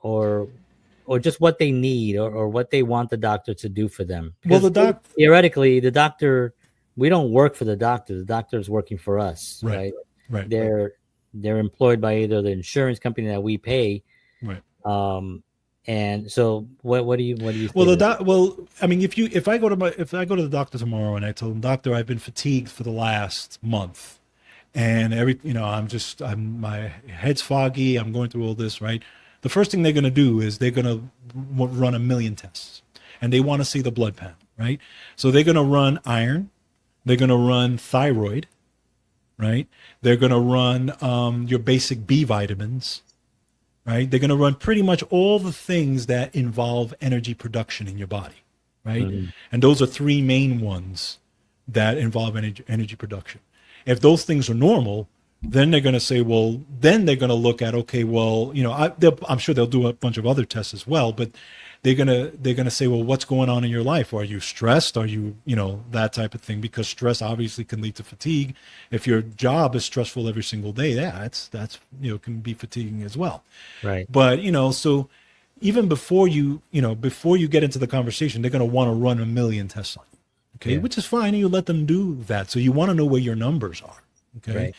Speaker 2: or just what they need, or what they want the doctor to do for them?
Speaker 1: Well,
Speaker 2: Because
Speaker 1: the doc,
Speaker 2: theoretically, the doctor, we don't work for the doctor. The doctor is working for us,
Speaker 1: right,
Speaker 2: right?
Speaker 1: right,
Speaker 2: They're employed by either the insurance company that we pay.
Speaker 1: right.
Speaker 2: Um, and so what do you
Speaker 1: Well,
Speaker 2: say to that?
Speaker 1: I mean, if I go to the doctor tomorrow and I tell them, doctor, I've been fatigued for the last month, and my head's foggy. I'm going through all this, right? The first thing they're going to do is they're going to run a million tests, and they want to see the blood panel, right? So they're going to run iron, they're going to run thyroid, right? They're going to run your basic B vitamins, right? They're going to run pretty much all the things that involve energy production in your body, right?
Speaker 2: Mhm.
Speaker 1: And those are three main ones that involve energy production. If those things are normal, then they're going to say, well, then they're going to look at, okay, well, I'm sure they'll do a bunch of other tests as well, but they're gonna say, well, what's going on in your life? Are you stressed? Are you, that type of thing? Because stress obviously can lead to fatigue. If your job is stressful every single day, yeah, that's can be fatiguing as well.
Speaker 2: Right.
Speaker 1: But so even before you get into the conversation, they're going to want to run a million tests on you, okay,
Speaker 2: Yeah.
Speaker 1: which is fine, and you let them do that. So you want to know where your numbers are, okay.
Speaker 2: Right.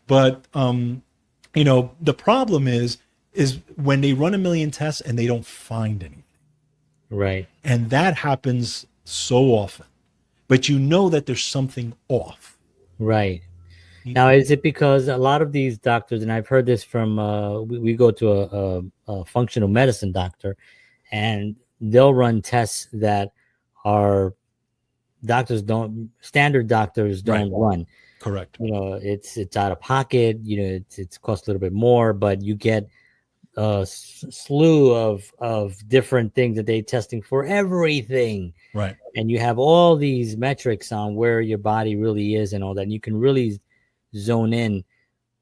Speaker 1: But the problem is when they run a million tests and they don't find anything.
Speaker 2: Right.
Speaker 1: And that happens so often. But you know that there's something off.
Speaker 2: Right. Now, is it because a lot of these doctors, and I've heard this from, we go to a functional medicine doctor, and they'll run tests that are standard doctors don't run.
Speaker 1: Correct.
Speaker 2: It's out of pocket. It's cost a little bit more, but you get a slew of different things that they're testing for everything.
Speaker 1: Right.
Speaker 2: And you have all these metrics on where your body really is and all that. And you can really zone in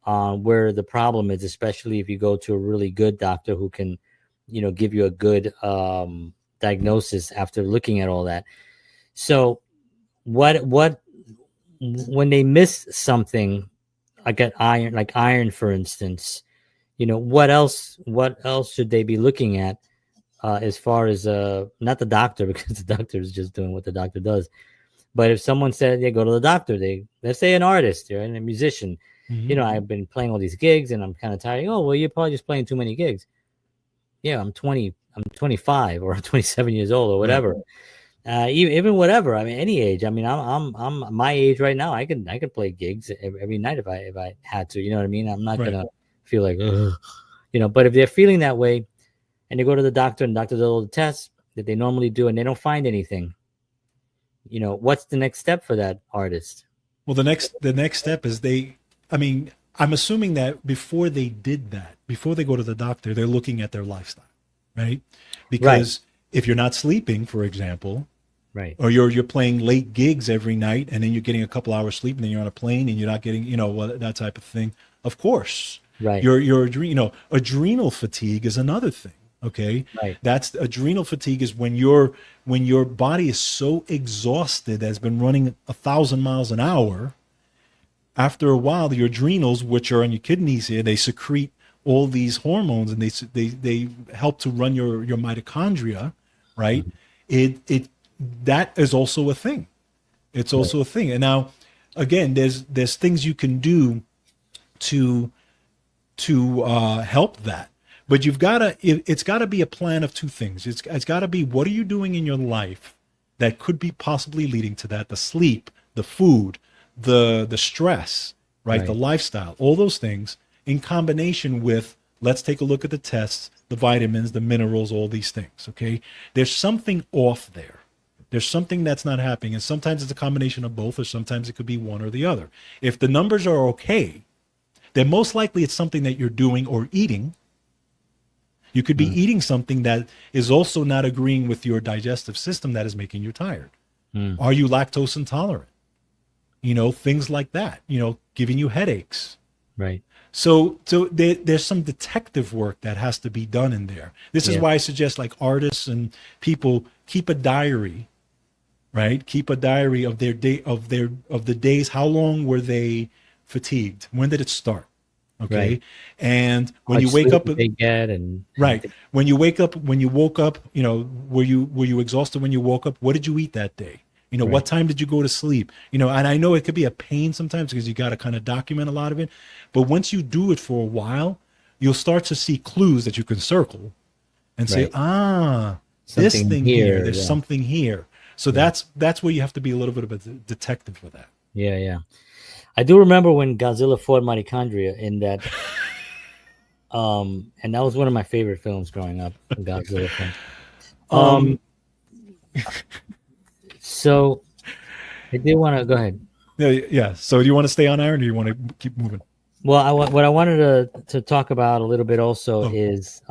Speaker 2: on where the problem is, especially if you go to a really good doctor who can, give you a good diagnosis after looking at all that. So what when they miss something, like iron, for instance, what else should they be looking at, as far as not the doctor, because the doctor is just doing what the doctor does. But if someone said, yeah, go to the doctor, let's say an artist or a musician,
Speaker 1: Mm-hmm.
Speaker 2: I've been playing all these gigs and I'm kind of tired. Oh, well, you're probably just playing too many gigs. Yeah, I'm 25 or I'm 27 years old or whatever. Even whatever. I mean, any age. I mean, I'm my age right now. I can play gigs every night if I had to. You know what I mean? I'm not
Speaker 1: Right.
Speaker 2: gonna feel like, ugh. But if they're feeling that way, and they go to the doctor and the doctor does all the tests that they normally do, and they don't find anything, what's the next step for that artist?
Speaker 1: Well, the next step is I'm assuming that before they did that, before they go to the doctor, they're looking at their lifestyle, right? Because if you're not sleeping, for example,
Speaker 2: Right.
Speaker 1: Or you're playing late gigs every night, and then you're getting a couple hours sleep, and then you're on a plane, and you're not getting, that type of thing. Of course,
Speaker 2: Right.
Speaker 1: adrenal fatigue is another thing. Okay,
Speaker 2: Right.
Speaker 1: that's adrenal fatigue is when your body is so exhausted, has been running 1,000 miles an hour. After a while, your adrenals, which are on your kidneys here, they secrete all these hormones, and they help to run your mitochondria, right?
Speaker 2: Mhm.
Speaker 1: It that is also a thing. It's
Speaker 2: Right.
Speaker 1: also a thing. And now, again, there's things you can do to help that, but it's got to be a plan of two things. It's got to be, what are you doing in your life that could be possibly leading to that: the sleep, the food, the stress, right? The
Speaker 2: Right.
Speaker 1: lifestyle, all those things in combination with, let's take a look at the tests, the vitamins, the minerals, all these things. Okay, there's something off there. There's something that's not happening, and sometimes it's a combination of both, or sometimes it could be one or the other. If the numbers are okay, then most likely it's something that you're doing or eating. You could be
Speaker 2: Mm.
Speaker 1: eating something that is also not agreeing with your digestive system, that is making you tired.
Speaker 2: Mm.
Speaker 1: Are you lactose intolerant? Things like that, giving you headaches.
Speaker 2: Right.
Speaker 1: So there's some detective work that has to be done in there. This is
Speaker 2: Yeah.
Speaker 1: why I suggest, like, artists and people keep a diary, right? Keep a diary of their day, of the days. How long were they fatigued? When did it start?
Speaker 2: Right.
Speaker 1: Okay. And
Speaker 2: How
Speaker 1: when
Speaker 2: much
Speaker 1: you wake
Speaker 2: sleep
Speaker 1: up,
Speaker 2: did they get and
Speaker 1: right.
Speaker 2: things.
Speaker 1: When you woke up, were you exhausted when you woke up? What did you eat that day?
Speaker 2: Right.
Speaker 1: What time did you go to sleep? And I know it could be a pain sometimes because you got to kind of document a lot of it. But once you do it for a while, you'll start to see clues that you can circle and say,
Speaker 2: Right.
Speaker 1: this
Speaker 2: Something
Speaker 1: thing here,
Speaker 2: here.
Speaker 1: there's
Speaker 2: Yeah.
Speaker 1: something here. So
Speaker 2: Yeah.
Speaker 1: that's where you have to be a little bit of a detective with that.
Speaker 2: Yeah. Yeah. I do remember when Godzilla fought mitochondria in that, and that was one of my favorite films growing up, the Godzilla film. Um,
Speaker 1: Um,
Speaker 2: so I did want to go ahead.
Speaker 1: yeah, yeah. So do you want to stay on air, or do you want to keep moving?
Speaker 2: Well, what I wanted to talk about a little bit also
Speaker 1: Oh,
Speaker 2: is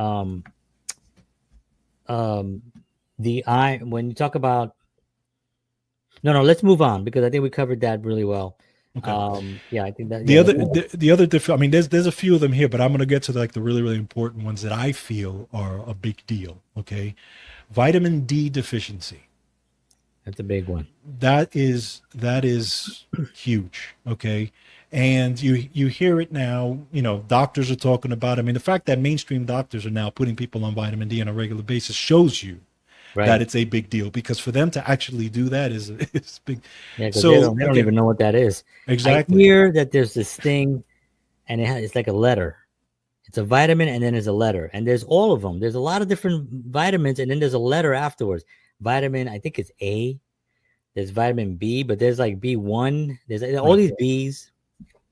Speaker 2: the eye when you talk about no, let's move on because I think we covered that really well.
Speaker 1: okay.
Speaker 2: Yeah, I think that
Speaker 1: The
Speaker 2: yeah,
Speaker 1: other
Speaker 2: let's
Speaker 1: the other I mean, there's a few of them here, but I'm going to get to, like, the really, really important ones that I feel are a big deal. Okay, vitamin D deficiency.
Speaker 2: that's a big one.
Speaker 1: That is huge. Okay, and you hear it now. Doctors are talking about. I mean, the fact that mainstream doctors are now putting people on vitamin D on a regular basis shows you that
Speaker 2: Right.
Speaker 1: it's a big deal, because for them to actually do that is big.
Speaker 2: Yeah, because
Speaker 1: So
Speaker 2: they don't
Speaker 1: again,
Speaker 2: even know what that is. I
Speaker 1: exactly.
Speaker 2: hear that there's this thing and it's like a letter. It's a vitamin and then there's a letter. And there's all of them. There's a lot of different vitamins and then there's a letter afterwards. Vitamin, I think it's A. There's vitamin B, but there's like B1. There's all
Speaker 1: Right.
Speaker 2: these Bs.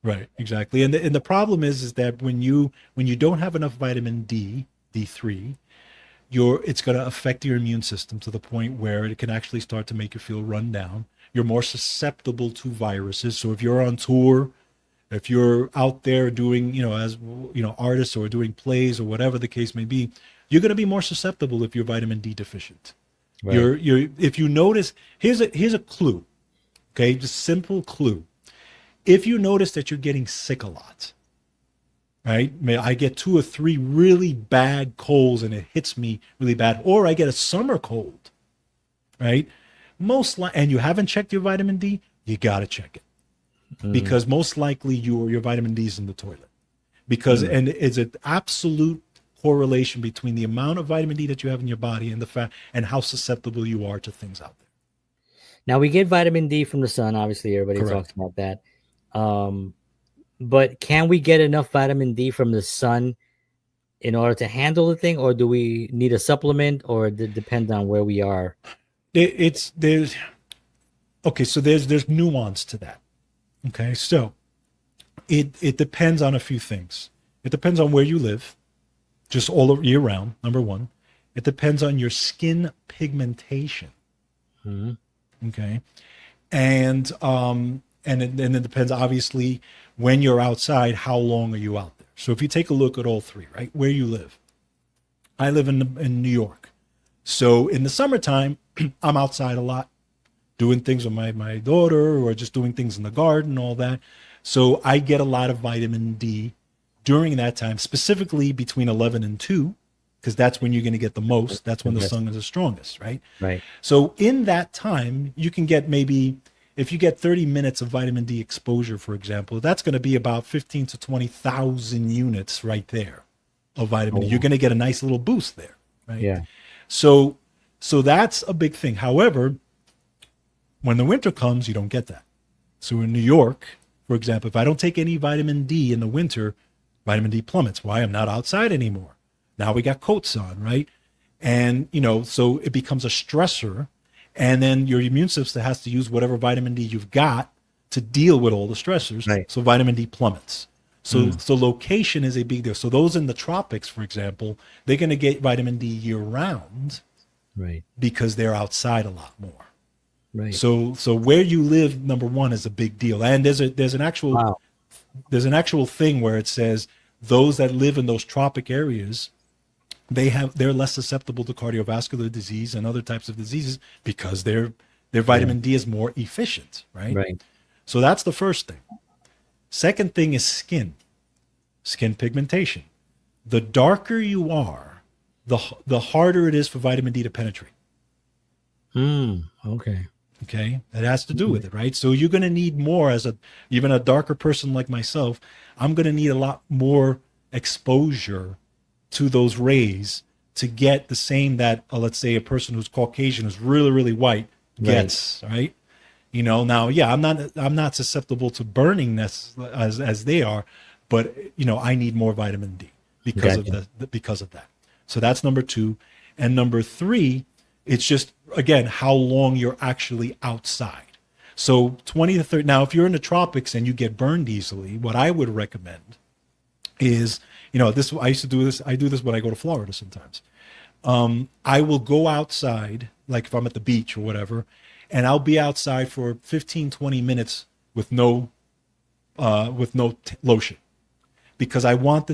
Speaker 1: Right, exactly. And the problem is that when you don't have enough vitamin D, D3, it's going to affect your immune system to the point where it can actually start to make you feel run down. You're more susceptible to viruses. So if you're on tour, if you're out there doing, as artists, or doing plays, or whatever the case may be, you're going to be more susceptible if you're vitamin D deficient.
Speaker 2: Right.
Speaker 1: If you notice, here's a clue. Okay, just simple clue. If you notice that you're getting sick a lot, right? I get 2 or 3 really bad colds and it hits me really bad, or I get a summer cold, right? And you haven't checked your vitamin D, you got to check it,
Speaker 2: Mm,
Speaker 1: because most likely your vitamin D is in the toilet. Because
Speaker 2: mm.
Speaker 1: and it's an absolute correlation between the amount of vitamin D that you have in your body and the fact and how susceptible you are to things out there.
Speaker 2: Now we get vitamin D from the sun. Obviously, everybody talks
Speaker 1: Correct.
Speaker 2: about that. Um, but can we get enough vitamin D from the sun in order to handle the thing, or do we need a supplement, or it depends on where we are?
Speaker 1: It's there's okay, so there's nuance to that. Okay, so it depends on a few things. It depends on where you live, just all year round. Number one, it depends on your skin pigmentation.
Speaker 2: Mhm.
Speaker 1: Okay, and it depends, obviously, when you're outside, how long are you out there. So if you take a look at all three, right, where you live. I live in New York, so in the summertime, I'm outside a lot. doing things with my daughter or just doing things in the garden, all that. So I get a lot of vitamin D during that time, specifically between 11 and 2, because that's when you're going to get the most. That's when the sun is the strongest, right?
Speaker 2: Right.
Speaker 1: So in that time, you can get maybe, if you get 30 minutes of vitamin D exposure, for example, that's going to be about 15 to 20,000 units right there of vitamin D. You're going to get a nice little boost there, right?
Speaker 2: Yeah.
Speaker 1: So that's a big thing. However, when the winter comes, you don't get that. So in New York, for example, if I don't take any vitamin D in the winter, vitamin D plummets. Why? I'm not outside anymore. Now we got coats on, right? And, so it becomes a stressor. And then your immune system has to use whatever vitamin D you've got to deal with all the stressors.
Speaker 2: Right.
Speaker 1: So vitamin D plummets. So location is a big deal. So those in the tropics, for example, they're going to get vitamin D year round,
Speaker 2: right?
Speaker 1: Because they're outside a lot more.
Speaker 2: Right.
Speaker 1: So where you live, number one, is a big deal. And there's an actual thing where it says those that live in those tropic areas, they're less susceptible to cardiovascular disease and other types of diseases because their vitamin D is more efficient, right?
Speaker 2: Right.
Speaker 1: So that's the first thing. Second thing is skin pigmentation. The darker you are, the harder it is for vitamin D to penetrate.
Speaker 2: Okay.
Speaker 1: Okay, it has to do with it, right? So you're going to need more even a darker person like myself. I'm going to need a lot more exposure to those rays to get the same that, let's say, a person who's Caucasian, who's really, really white gets, right? Now, yeah, I'm not susceptible to burning as they are, but I need more vitamin D because of that. So that's number 2, and number 3. It's just, again, how long you're actually outside. So 20 to 30. Now, if you're in the tropics and you get burned easily, what I would recommend is, I used to do this. I do this when I go to Florida sometimes. I will go outside, like if I'm at the beach or whatever, and I'll be outside for 15, 20 minutes with no lotion, because I want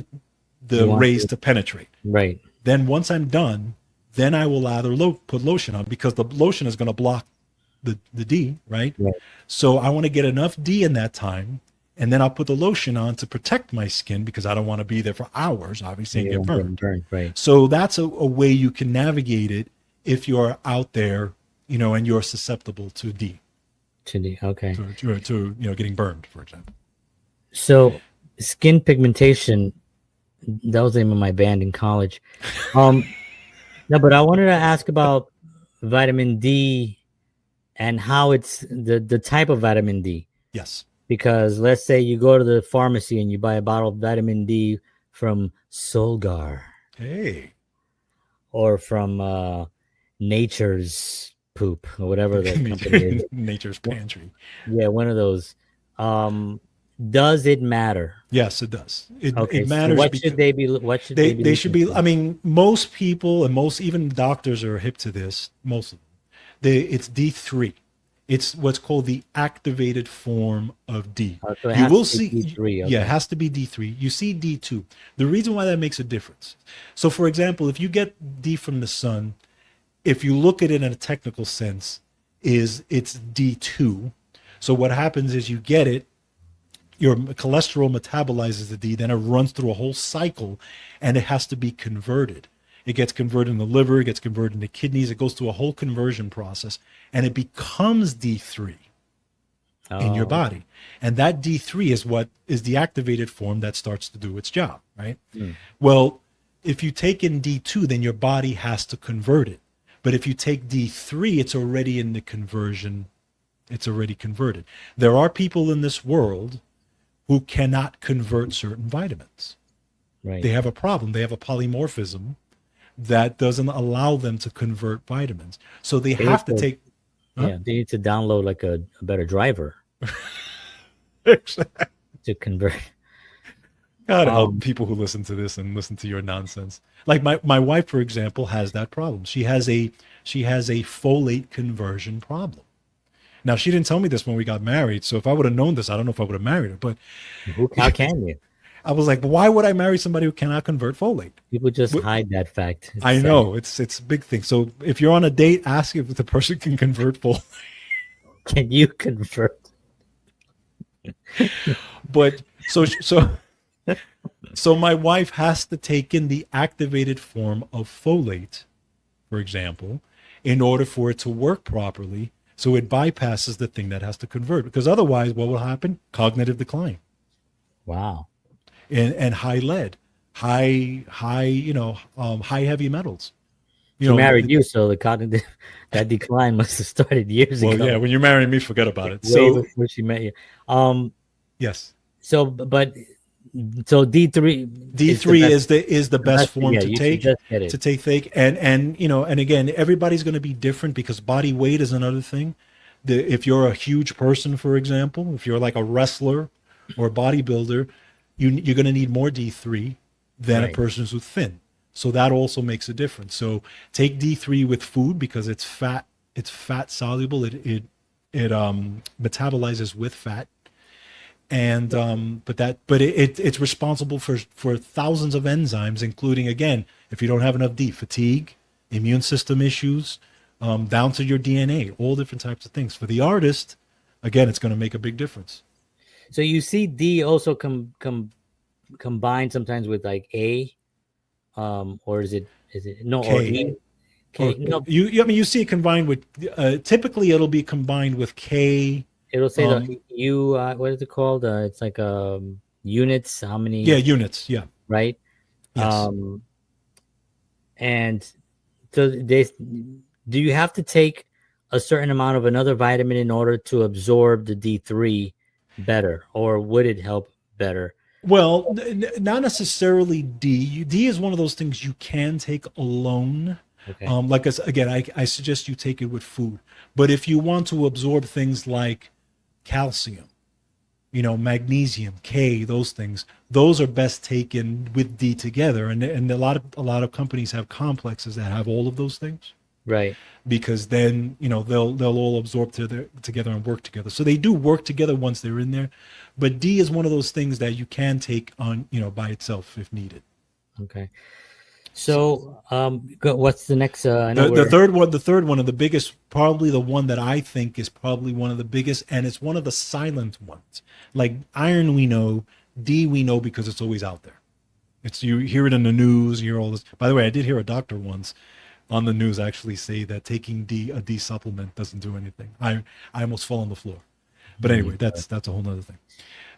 Speaker 1: the rays to penetrate.
Speaker 2: Right.
Speaker 1: Then once I'm done, then I will either put lotion on, because the lotion is going to block the D, right? So I want to get enough D in that time, and then I'll put the lotion on to protect my skin, because I don't want to be there for hours, obviously, and get burned.
Speaker 2: Right.
Speaker 1: So that's a way you can navigate it if you're out there, and you're susceptible to D.
Speaker 2: To D, okay.
Speaker 1: To getting burned, for example.
Speaker 2: So skin pigmentation, that was the name of my band in college. No, but I wanted to ask about vitamin D and how it's the type of vitamin D.
Speaker 1: Yes.
Speaker 2: Because let's say you go to the pharmacy and you buy a bottle of vitamin D from Solgar.
Speaker 1: Hey.
Speaker 2: Or from Nature's Poop, or whatever the company is.
Speaker 1: Nature's Pantry.
Speaker 2: Yeah, one of those. Does it matter?
Speaker 1: Yes, it does. It
Speaker 2: So
Speaker 1: matters.
Speaker 2: what should they be?
Speaker 1: They should be. I mean, most people and even doctors are hip to this. Most of them. It's D3. It's what's called the activated form of D.
Speaker 2: So
Speaker 1: you will see
Speaker 2: D3, okay.
Speaker 1: Yeah, it has to be D3. You see D2. The reason why that makes a difference. So, for example, if you get D from the sun, if you look at it in a technical sense, it's D2. So what happens is you get it. Your cholesterol metabolizes the D, then it runs through a whole cycle, and it has to be converted. It gets converted in the liver, it gets converted in the kidneys, it goes through a whole conversion process, and it becomes D3 in your body. And that D3 is what is the activated form that starts to do its job, right? Well, if you take in D2, then your body has to convert it. But if you take D3, it's already in the conversion, it's already converted. There are people in this world who cannot convert certain vitamins.
Speaker 2: Right.
Speaker 1: They have a problem. They have a polymorphism that doesn't allow them to convert vitamins. So they have to take...
Speaker 2: Yeah, they need to download like a better driver
Speaker 1: Exactly.
Speaker 2: to convert.
Speaker 1: God help people who listen to this and listen to your nonsense. Like my wife, for example, has that problem. She has a folate conversion problem. Now, she didn't tell me this when we got married, so if I would have known this, I don't know if I would have married her. But
Speaker 2: How can you?
Speaker 1: I was like, why would I marry somebody who cannot convert folate?
Speaker 2: People just hide that fact.
Speaker 1: I know, it's a big thing. So if you're on a date, ask if the person can convert folate.
Speaker 2: Can you convert?
Speaker 1: But so my wife has to take in the activated form of folate, for example, in order for it to work properly. So it bypasses the thing that has to convert. Because otherwise, what will happen? Cognitive decline
Speaker 2: Wow.
Speaker 1: and high lead, high heavy metals. You
Speaker 2: She
Speaker 1: know,
Speaker 2: married you, so the cognitive that decline must have started years
Speaker 1: well, yeah,
Speaker 2: ago,
Speaker 1: when you're marrying me, forget about it.
Speaker 2: way
Speaker 1: So,
Speaker 2: before she met you. Um.
Speaker 1: yes,
Speaker 2: So, but so D3 is the
Speaker 1: D3
Speaker 2: best.
Speaker 1: is the
Speaker 2: The
Speaker 1: best
Speaker 2: best to
Speaker 1: form
Speaker 2: get. You should just get it.
Speaker 1: to take and and again, everybody's going to be different because body weight is another thing. If you're a huge person, for example, if you're like a wrestler or a bodybuilder, you're going to need more D3 than a
Speaker 2: Right.
Speaker 1: person who's thin. So that also makes a difference. So take D3 with food because it's fat soluble. It metabolizes with fat. And it's responsible for thousands of enzymes, including, again, if you don't have enough D, fatigue, immune system issues, down to your DNA, all different types of things. For the artist, again, it's going to make a big difference.
Speaker 2: So you see D also combined sometimes with like A, or is it no or
Speaker 1: K,
Speaker 2: E?
Speaker 1: or
Speaker 2: K no,
Speaker 1: I mean, you see it combined with. Typically, it'll be combined with K.
Speaker 2: it'll say the
Speaker 1: Um,
Speaker 2: U. What is it called? It's like units. How
Speaker 1: yeah,
Speaker 2: many?
Speaker 1: units. Yeah,
Speaker 2: Right.
Speaker 1: yes.
Speaker 2: Um, and so they do you have to take a certain amount of another vitamin in order to absorb the D3 better, or would it help better?
Speaker 1: Well, not necessarily D. D is one of those things you can take alone.
Speaker 2: Okay.
Speaker 1: Again, I suggest you take it with food. But if you want to absorb things like calcium, magnesium, K, those things, those are best taken with D together. And a lot of companies have complexes that have all of those things
Speaker 2: Right.
Speaker 1: because then they'll all absorb together and work together. So they do work together once they're in there, but D is one of those things that you can take on by itself if needed.
Speaker 2: Okay. So, what's the next? I know
Speaker 1: The
Speaker 2: we're
Speaker 1: third one of the biggest, probably the one that I think is probably one of the biggest, and it's one of the silent ones. Like iron, we know. D, we know because it's always out there. You hear it in the news. You hear all this. By the way, I did hear a doctor once on the news actually say that taking a D supplement doesn't do anything. I almost fell on the floor. But anyway, that's a whole nother thing.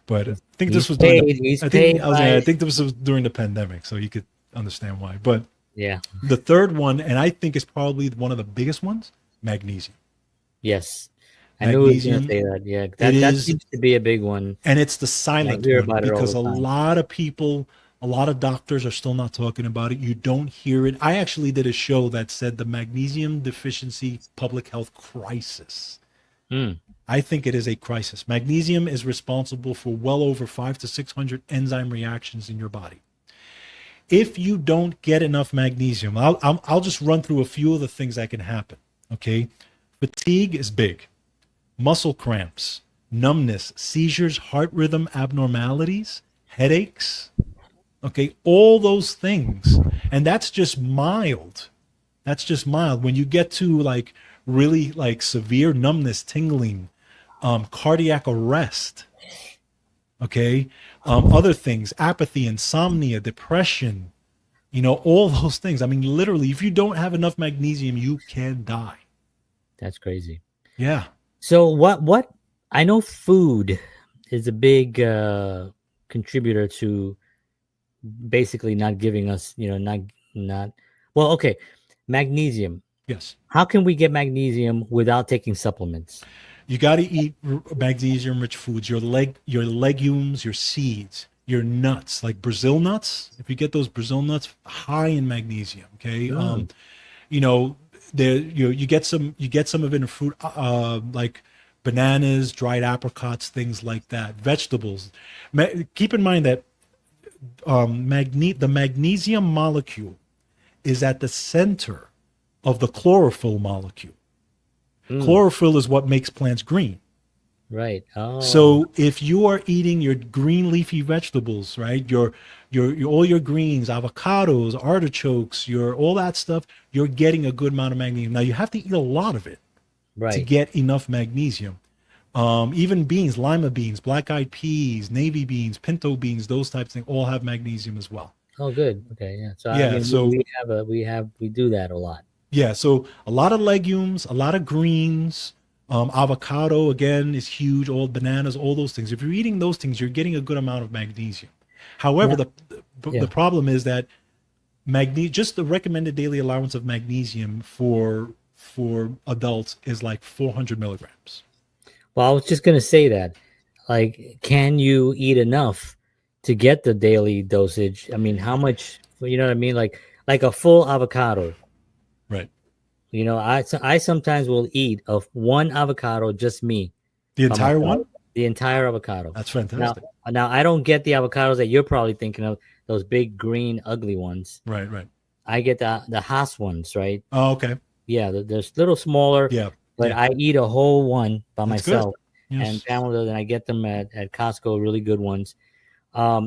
Speaker 1: But I think this was during
Speaker 2: he's
Speaker 1: I
Speaker 2: paid
Speaker 1: think I was
Speaker 2: by
Speaker 1: I think this was during the pandemic, so you could understand why. But
Speaker 2: yeah.
Speaker 1: the third one, and I think is probably one of the biggest ones, magnesium.
Speaker 2: Yes. I knew he was gonna
Speaker 1: Magnesium,
Speaker 2: say that. Yeah,
Speaker 1: it
Speaker 2: that
Speaker 1: is,
Speaker 2: seems to be a big one.
Speaker 1: and it's the
Speaker 2: I
Speaker 1: silent
Speaker 2: hear
Speaker 1: one
Speaker 2: about it all
Speaker 1: because
Speaker 2: the
Speaker 1: a
Speaker 2: time.
Speaker 1: lot of people, a lot of doctors are still not talking about it. You don't hear it. I actually did a show that said the magnesium deficiency public health crisis.
Speaker 2: Mm,
Speaker 1: I think it is a crisis. Magnesium is responsible for well over 500 to 600 enzyme reactions in your body. If you don't get enough magnesium, I'll just run through a few of the things that can happen. Okay, fatigue is big, muscle cramps, numbness, seizures, heart rhythm abnormalities, headaches. Okay, all those things, and that's just mild. That's just mild. When you get to like really like severe numbness, tingling, cardiac arrest, okay, other things, apathy, insomnia, depression, all those things. I mean, literally, if you don't have enough magnesium, you can die.
Speaker 2: that's crazy.
Speaker 1: Yeah.
Speaker 2: So what I know food is a big contributor to basically not giving us, not well, okay. Magnesium.
Speaker 1: Yes.
Speaker 2: How can we get magnesium without taking supplements?
Speaker 1: You got to eat magnesium rich foods, your legumes, your seeds, your nuts, like Brazil nuts. If you get those Brazil nuts, high in magnesium, okay?
Speaker 2: Mm,
Speaker 1: You know, there you get some of it in fruit, like bananas, dried apricots, things like that. Vegetables. Keep in mind that the magnesium molecule is at the center of the chlorophyll molecule.
Speaker 2: mm,
Speaker 1: Chlorophyll is what makes plants green.
Speaker 2: right. Oh,
Speaker 1: So if you are eating your green leafy vegetables, right, your all your greens, avocados, artichokes, your all that stuff, you're getting a good amount of magnesium. Now you have to eat a lot of it. to
Speaker 2: Right.
Speaker 1: get enough magnesium. Even beans, lima beans, black-eyed peas, navy beans, pinto beans, those types of things all have magnesium as well.
Speaker 2: Oh, good. Okay. Yeah. So I
Speaker 1: Yeah,
Speaker 2: mean,
Speaker 1: so
Speaker 2: we do that a lot.
Speaker 1: yeah, so a lot of legumes, a lot of greens, avocado again is huge. All bananas, all those things. If you're eating those things, you're getting a good amount of magnesium. However,
Speaker 2: Now,
Speaker 1: the
Speaker 2: yeah.
Speaker 1: problem is that just the recommended daily allowance of magnesium for adults is like 400 milligrams.
Speaker 2: Well, I was just gonna say that. Like, can you eat enough to get the daily dosage? I mean, how much? You know what I mean? Like a full avocado.
Speaker 1: Right.
Speaker 2: You know, I sometimes will eat of one avocado, just me
Speaker 1: The
Speaker 2: by
Speaker 1: entire
Speaker 2: myself,
Speaker 1: one?
Speaker 2: the entire avocado.
Speaker 1: That's
Speaker 2: Now,
Speaker 1: fantastic.
Speaker 2: now I don't get the avocados that you're probably thinking of, those big green ugly ones.
Speaker 1: Right, right.
Speaker 2: I get the Haas ones, right?
Speaker 1: Oh, okay.
Speaker 2: Yeah, they're little smaller,
Speaker 1: Yeah,
Speaker 2: but
Speaker 1: yeah.
Speaker 2: I eat a whole one by
Speaker 1: That's good.
Speaker 2: myself, and
Speaker 1: Yes.
Speaker 2: Pamela, and I get them at Costco, really good ones.